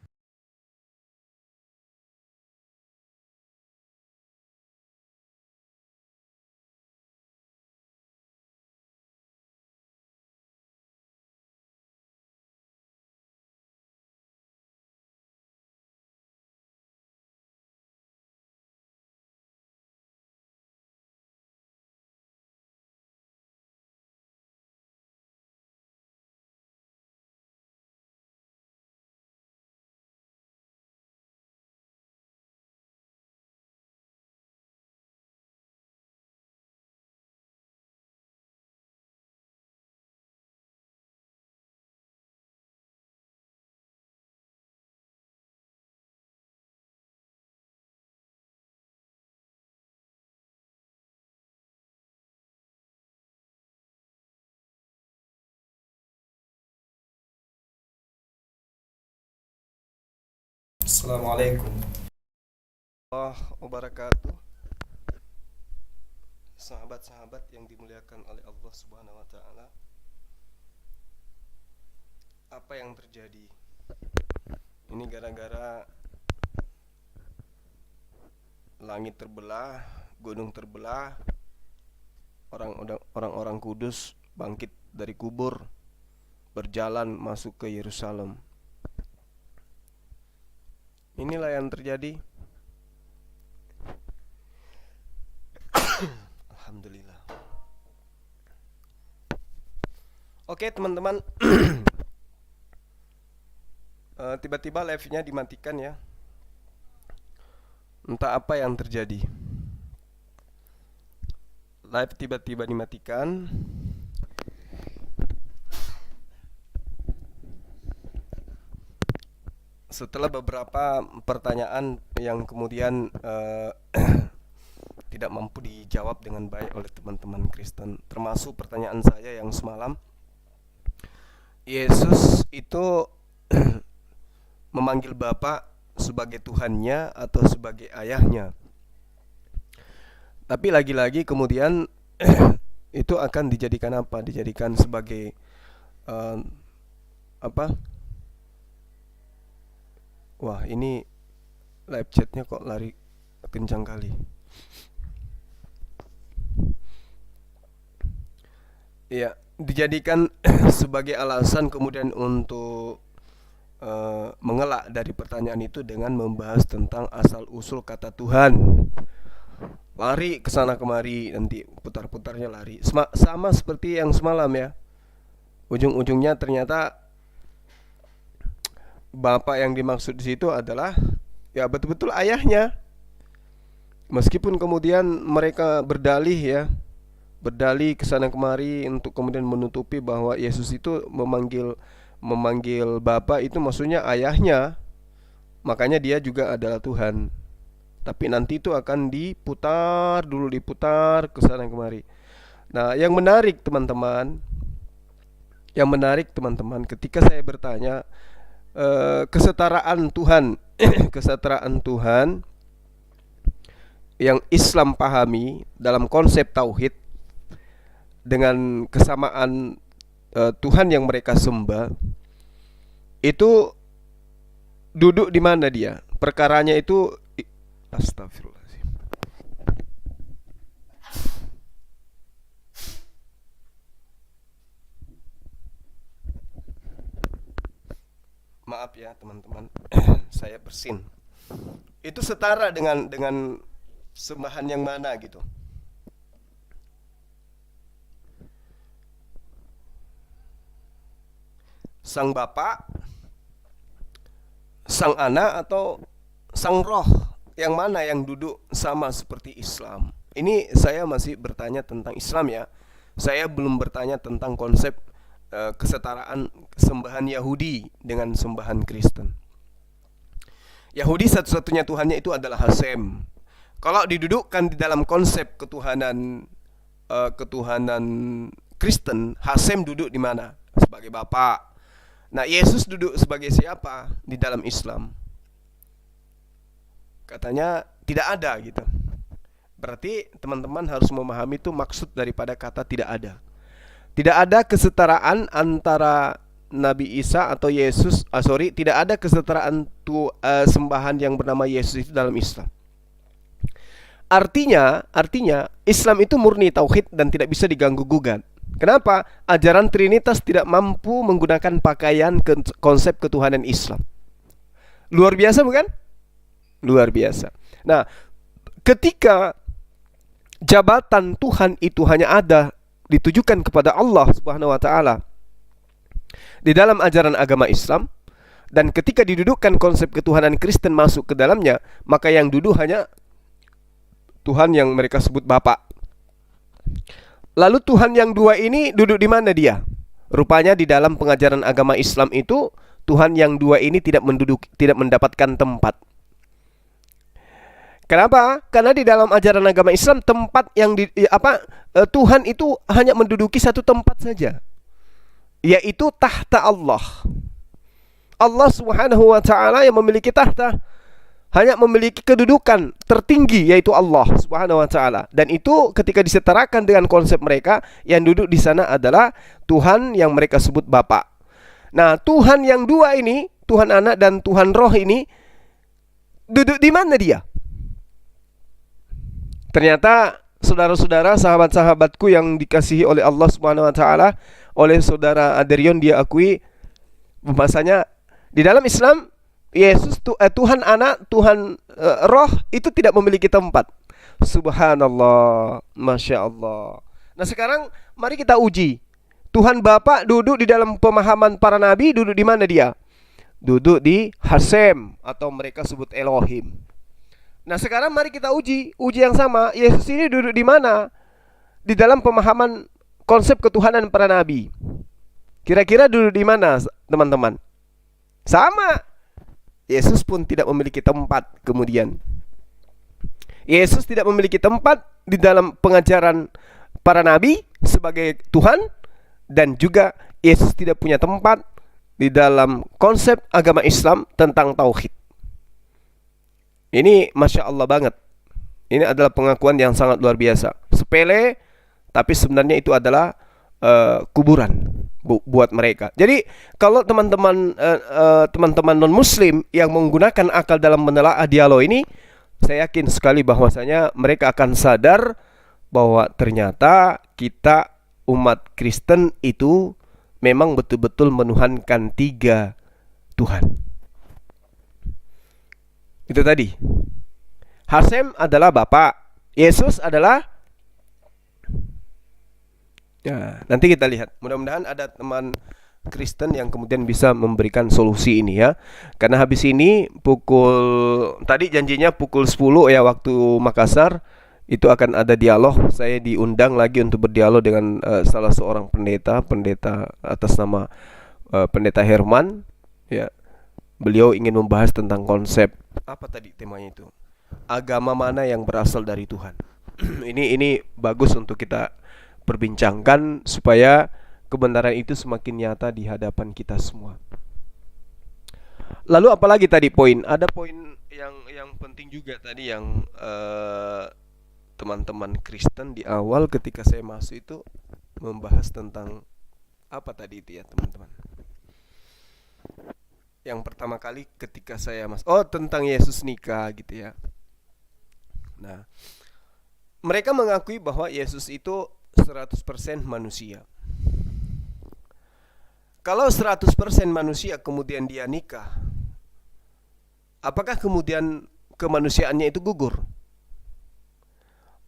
Assalamualaikum warahmatullahi wabarakatuh. Sahabat-sahabat yang dimuliakan oleh Allah Subhanahu wa taala. Apa yang terjadi? Ini gara-gara langit terbelah, gunung terbelah, orang-orang kudus bangkit dari kubur, berjalan masuk ke Yerusalem. Inilah yang terjadi. Alhamdulillah. Oke teman-teman. Tiba-tiba live-nya dimatikan ya. Entah apa yang terjadi. Live tiba-tiba dimatikan. Setelah beberapa pertanyaan yang kemudian tidak mampu dijawab dengan baik oleh teman-teman Kristen, termasuk pertanyaan saya yang semalam, Yesus itu memanggil Bapa sebagai Tuhannya atau sebagai ayahnya. Tapi lagi-lagi kemudian itu akan dijadikan apa? Dijadikan sebagai apa? Wah, ini live chatnya kok lari kencang kali. Ya, dijadikan sebagai alasan kemudian untuk mengelak dari pertanyaan itu dengan membahas tentang asal usul kata Tuhan. Lari ke sana kemari, nanti putar-putarnya lari. Sama seperti yang semalam ya. Ujung-ujungnya ternyata Bapak yang dimaksud di situ adalah ya betul-betul ayahnya. Meskipun kemudian mereka berdalih ke sana kemari untuk kemudian menutupi bahwa Yesus itu memanggil Bapa itu maksudnya ayahnya. Makanya dia juga adalah Tuhan. Tapi nanti itu akan diputar ke sana kemari. Nah, yang menarik teman-teman, ketika saya bertanya kesetaraan Tuhan, kesetaraan Tuhan yang Islam pahami dalam konsep tauhid dengan kesamaan Tuhan yang mereka sembah, itu duduk di mana dia? Perkaranya itu astagfirullahaladzim. Maaf ya teman-teman, saya bersin. Itu setara dengan sembahan yang mana gitu. Sang Bapa, Sang Anak, atau Sang Roh, yang mana yang duduk sama seperti Islam? Ini saya masih bertanya tentang Islam ya. Saya belum bertanya tentang konsep kesetaraan sembahan Yahudi dengan sembahan Kristen. Yahudi satu-satunya Tuhannya itu adalah Hasem. Kalau didudukkan di dalam konsep ketuhanan Kristen, Hasem duduk di mana? Sebagai Bapa. Nah, Yesus duduk sebagai siapa di dalam Islam? Katanya tidak ada gitu. Berarti teman-teman harus memahami itu maksud daripada kata tidak ada. Tidak ada kesetaraan antara Nabi Isa atau Yesus, tidak ada kesetaraan sembahan yang bernama Yesus itu dalam Islam. Artinya Islam itu murni tauhid dan tidak bisa diganggu-gugat. Kenapa? Ajaran Trinitas tidak mampu menggunakan pakaian konsep ketuhanan Islam. Luar biasa bukan? Luar biasa. Nah, ketika jabatan Tuhan itu hanya ada ditujukan kepada Allah Subhanahu wa taala di dalam ajaran agama Islam, dan ketika didudukkan konsep ketuhanan Kristen masuk ke dalamnya, maka yang duduk hanya Tuhan yang mereka sebut Bapa. Lalu Tuhan yang dua ini duduk di mana dia? Rupanya di dalam pengajaran agama Islam itu Tuhan yang dua ini tidak mendapatkan tempat. Kenapa? Karena di dalam ajaran agama Islam tempat yang Tuhan itu hanya menduduki satu tempat saja, yaitu tahta Allah. Allah Subhanahu wa taala yang memiliki tahta, hanya memiliki kedudukan tertinggi, yaitu Allah Subhanahu wa taala. Dan itu ketika disetarakan dengan konsep mereka, yang duduk di sana adalah Tuhan yang mereka sebut Bapa. Nah, Tuhan yang dua ini, Tuhan Anak dan Tuhan Roh ini duduk di mana dia? Ternyata saudara-saudara, sahabat-sahabatku yang dikasihi oleh Allah Subhanahu wa taala, oleh saudara Aderion, dia akui bahwasanya di dalam Islam Yesus Tuhan Anak, Tuhan Roh itu tidak memiliki tempat. Subhanallah, Masya Allah. Nah, sekarang mari kita uji. Tuhan Bapa duduk di dalam pemahaman para nabi, duduk di mana dia? Duduk di Hasem, atau mereka sebut Elohim. Nah, sekarang mari kita uji yang sama. Yesus ini duduk di mana di dalam pemahaman konsep ketuhanan para nabi? Kira-kira duduk di mana, teman-teman? Sama. Yesus pun tidak memiliki tempat. Kemudian Yesus tidak memiliki tempat di dalam pengajaran para nabi sebagai Tuhan, dan juga Yesus tidak punya tempat di dalam konsep agama Islam tentang tauhid. Ini Masya Allah banget. Ini adalah pengakuan yang sangat luar biasa. Sepele, tapi sebenarnya itu adalah kuburan buat mereka. Jadi kalau teman-teman non muslim yang menggunakan akal dalam menelaah dialog ini, saya yakin sekali bahwasanya mereka akan sadar bahwa ternyata kita umat Kristen itu memang betul-betul menuhankan tiga Tuhan. Itu tadi. Hasem adalah Bapa, Yesus adalah, ya, nanti kita lihat. Mudah-mudahan ada teman Kristen yang kemudian bisa memberikan solusi ini ya. Karena habis ini tadi janjinya pukul 10 ya waktu Makassar, itu akan ada dialog. Saya diundang lagi untuk berdialog dengan salah seorang pendeta atas nama Pendeta Herman ya. Beliau ingin membahas tentang konsep apa tadi temanya itu? Agama mana yang berasal dari Tuhan. Ini bagus untuk kita perbincangkan supaya kebenaran itu semakin nyata di hadapan kita semua. Lalu apalagi tadi poin? Ada poin yang penting juga tadi yang teman-teman Kristen di awal ketika saya masuk itu membahas tentang apa tadi itu ya teman-teman. Yang pertama kali ketika saya tentang Yesus nikah gitu ya. Nah, mereka mengakui bahwa Yesus itu 100% manusia. Kalau 100% manusia kemudian dia nikah, apakah kemudian kemanusiaannya itu gugur?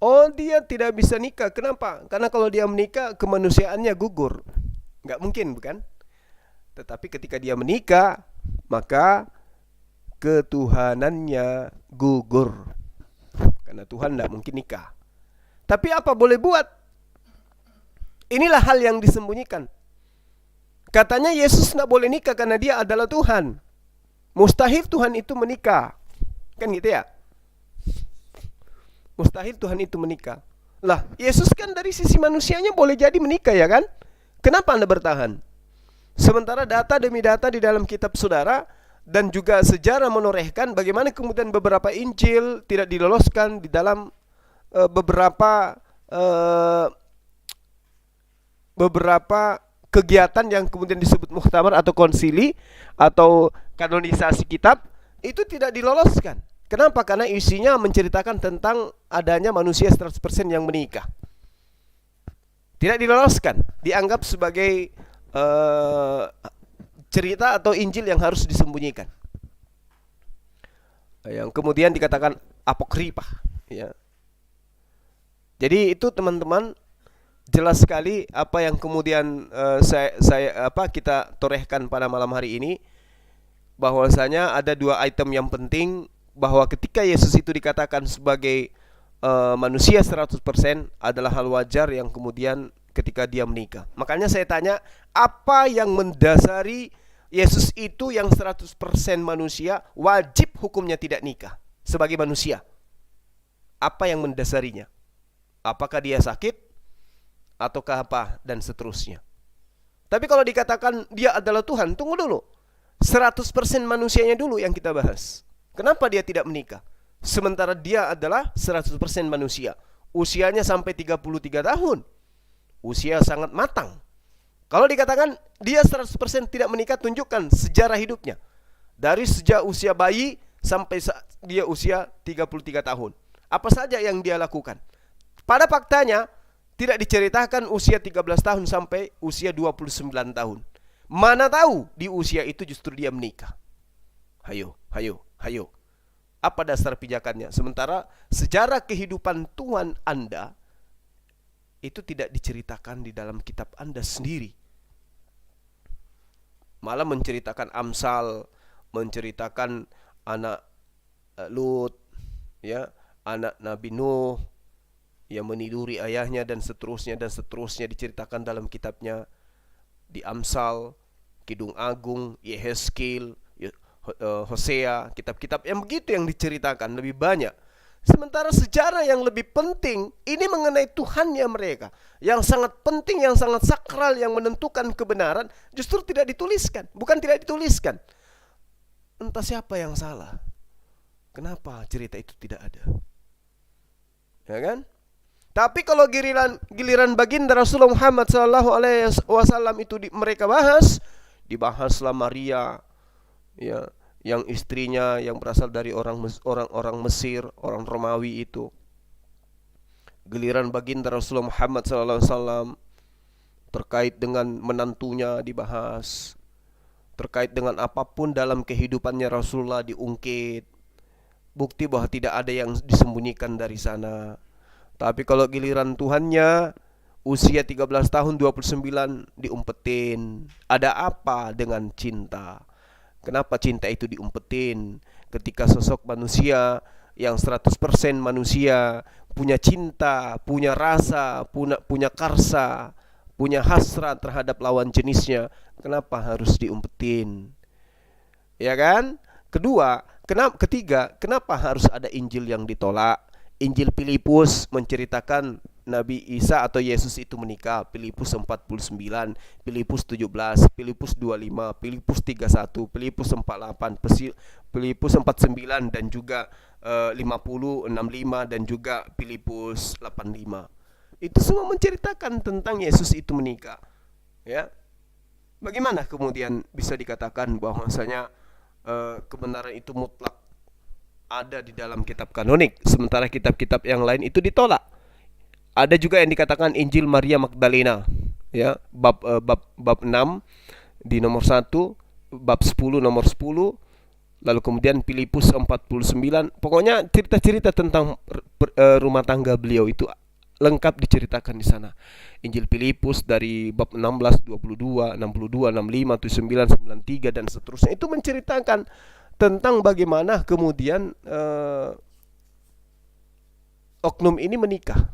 Oh, dia tidak bisa nikah. Kenapa? Karena kalau dia menikah kemanusiaannya gugur. Nggak mungkin, bukan? Tetapi ketika dia menikah, maka ketuhanannya gugur. Karena Tuhan tidak mungkin nikah. Tapi apa boleh buat? Inilah hal yang disembunyikan. Katanya Yesus tidak boleh nikah karena dia adalah Tuhan. Mustahil Tuhan itu menikah. Kan gitu ya? Mustahil Tuhan itu menikah. Lah, Yesus kan dari sisi manusianya boleh jadi menikah ya kan? Kenapa Anda bertahan? Sementara data demi data di dalam kitab saudara dan juga sejarah menorehkan bagaimana kemudian beberapa Injil tidak diloloskan di dalam beberapa kegiatan yang kemudian disebut muktamar atau konsili atau kanonisasi kitab itu tidak diloloskan. Kenapa? Karena isinya menceritakan tentang adanya manusia 100% yang menikah. Tidak diloloskan, dianggap sebagai cerita atau Injil yang harus disembunyikan. Yang kemudian dikatakan apokrifah, ya. Jadi itu teman-teman jelas sekali apa yang kemudian kita torehkan pada malam hari ini, bahwasanya ada dua item yang penting, bahwa ketika Yesus itu dikatakan sebagai manusia 100% adalah hal wajar yang kemudian ketika dia menikah. Makanya saya tanya, apa yang mendasari Yesus itu yang 100% manusia wajib hukumnya tidak nikah sebagai manusia? Apa yang mendasarinya? Apakah dia sakit? Ataukah apa? Dan seterusnya. Tapi kalau dikatakan dia adalah Tuhan, tunggu dulu. 100% manusianya dulu yang kita bahas. Kenapa dia tidak menikah? Sementara dia adalah 100% manusia. Usianya sampai 33 tahun. Usia sangat matang. Kalau dikatakan dia 100% tidak menikah, tunjukkan sejarah hidupnya. Dari sejak usia bayi sampai dia usia 33 tahun. Apa saja yang dia lakukan? Pada faktanya, tidak diceritakan usia 13 tahun sampai usia 29 tahun. Mana tahu di usia itu justru dia menikah. Hayo. Apa dasar pijakannya? Sementara sejarah kehidupan Tuhan Anda itu tidak diceritakan di dalam kitab Anda sendiri. Malah menceritakan Amsal, menceritakan anak Lut, ya, anak Nabi Nuh yang meniduri ayahnya dan seterusnya diceritakan dalam kitabnya di Amsal, Kidung Agung, Yehezkiel, Hosea, kitab-kitab yang begitu yang diceritakan lebih banyak. Sementara sejarah yang lebih penting ini mengenai Tuhannya mereka, yang sangat penting, yang sangat sakral, yang menentukan kebenaran, justru tidak dituliskan. Bukan tidak dituliskan, entah siapa yang salah. Kenapa cerita itu tidak ada? Ya kan? Tapi kalau giliran baginda Rasulullah Muhammad SAW itu mereka dibahaslah Maria, ya, yang istrinya yang berasal dari orang Mesir, orang Romawi itu. Giliran baginda Rasulullah Muhammad SAW terkait dengan menantunya dibahas, terkait dengan apapun dalam kehidupannya Rasulullah diungkit. Bukti bahwa tidak ada yang disembunyikan dari sana. Tapi kalau giliran Tuhannya usia 13 tahun 29 diumpetin. Ada apa dengan cinta? Kenapa cinta itu diumpetin? Ketika sosok manusia yang 100% manusia, punya cinta, punya rasa, punya karsa, punya hasrat terhadap lawan jenisnya, kenapa harus diumpetin? Ya kan? Ketiga, kenapa harus ada Injil yang ditolak? Injil Filipus menceritakan Nabi Isa atau Yesus itu menikah. Filipus 49, Filipus 17, Filipus 25, Filipus 31, Filipus 48, Filipus 49 dan juga 50, 65 dan juga Filipus 85. Itu semua menceritakan tentang Yesus itu menikah. Ya. Bagaimana kemudian bisa dikatakan bahwasanya kebenaran itu mutlak ada di dalam kitab kanonik, sementara kitab-kitab yang lain itu ditolak? Ada juga yang dikatakan Injil Maria Magdalena, ya, bab 6 di nomor 1, bab 10 nomor 10, lalu kemudian Filipus 49. Pokoknya cerita-cerita tentang rumah tangga beliau itu lengkap diceritakan di sana. Injil Filipus dari bab 16, 22, 62, 65, 79, 93 dan seterusnya itu menceritakan tentang bagaimana kemudian oknum ini menikah.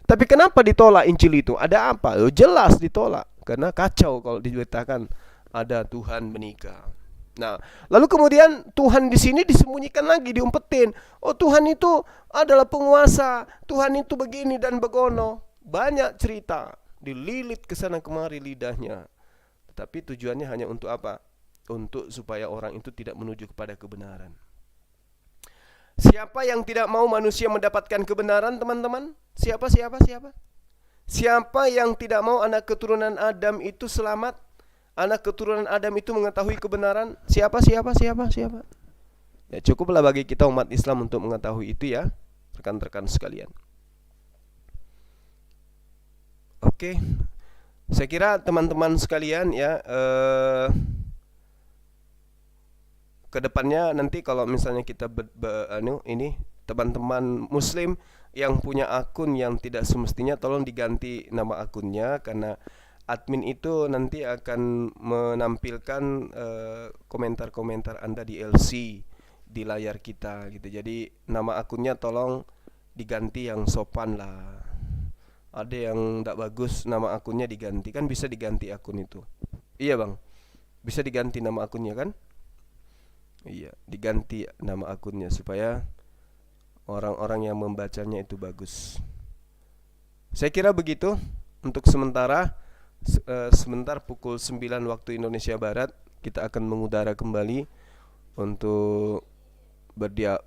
Tapi kenapa ditolak Injil itu? Ada apa? Jelas ditolak karena kacau kalau diceritakan ada Tuhan menikah. Nah, lalu kemudian Tuhan di sini disembunyikan lagi, diumpetin. Oh, Tuhan itu adalah penguasa, Tuhan itu begini dan begono. Banyak cerita, dililit ke sana kemari lidahnya. Tetapi tujuannya hanya untuk apa? Untuk supaya orang itu tidak menuju kepada kebenaran. Siapa yang tidak mau manusia mendapatkan kebenaran, teman-teman? Siapa? Siapa yang tidak mau anak keturunan Adam itu selamat? Anak keturunan Adam itu mengetahui kebenaran? Siapa? Ya, cukuplah bagi kita umat Islam untuk mengetahui itu ya, rekan-rekan sekalian. Oke. Saya kira teman-teman sekalian ya, kedepannya nanti kalau misalnya kita ini teman-teman muslim yang punya akun yang tidak semestinya, tolong diganti nama akunnya, karena admin itu nanti akan menampilkan komentar-komentar Anda di LC di layar kita gitu. Jadi nama akunnya tolong diganti yang sopan lah. Ada yang tidak bagus nama akunnya diganti, kan bisa diganti akun itu. Iya bang, bisa diganti nama akunnya kan? Iya, diganti nama akunnya supaya orang-orang yang membacanya itu bagus. Saya kira begitu untuk sementara. Sebentar pukul 9 waktu Indonesia Barat kita akan mengudara kembali untuk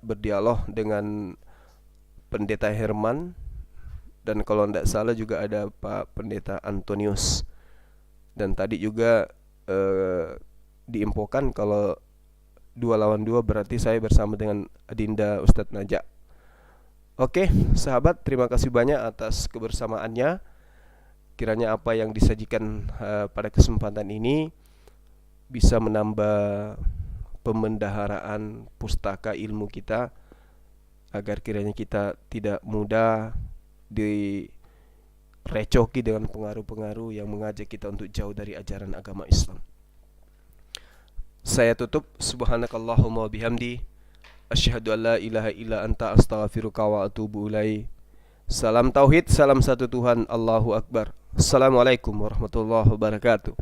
berdialog dengan Pendeta Herman, dan kalau tidak salah juga ada Pak Pendeta Antonius. Dan tadi juga diinfokan kalau 2 lawan 2 berarti saya bersama dengan Adinda Ustadz Najak. Oke, sahabat, terima kasih banyak atas kebersamaannya. Kiranya apa yang disajikan pada kesempatan ini bisa menambah pemendaharaan pustaka ilmu kita, agar kiranya kita tidak mudah direcoki dengan pengaruh-pengaruh yang mengajak kita untuk jauh dari ajaran agama Islam. Saya tutup. Subhanakallahumma bihamdi, asyhadu an la ilaha illa anta, astaghfiruka wa atubu ilaik. Salam tauhid, salam satu Tuhan, Allahu Akbar. Assalamualaikum warahmatullahi wabarakatuh.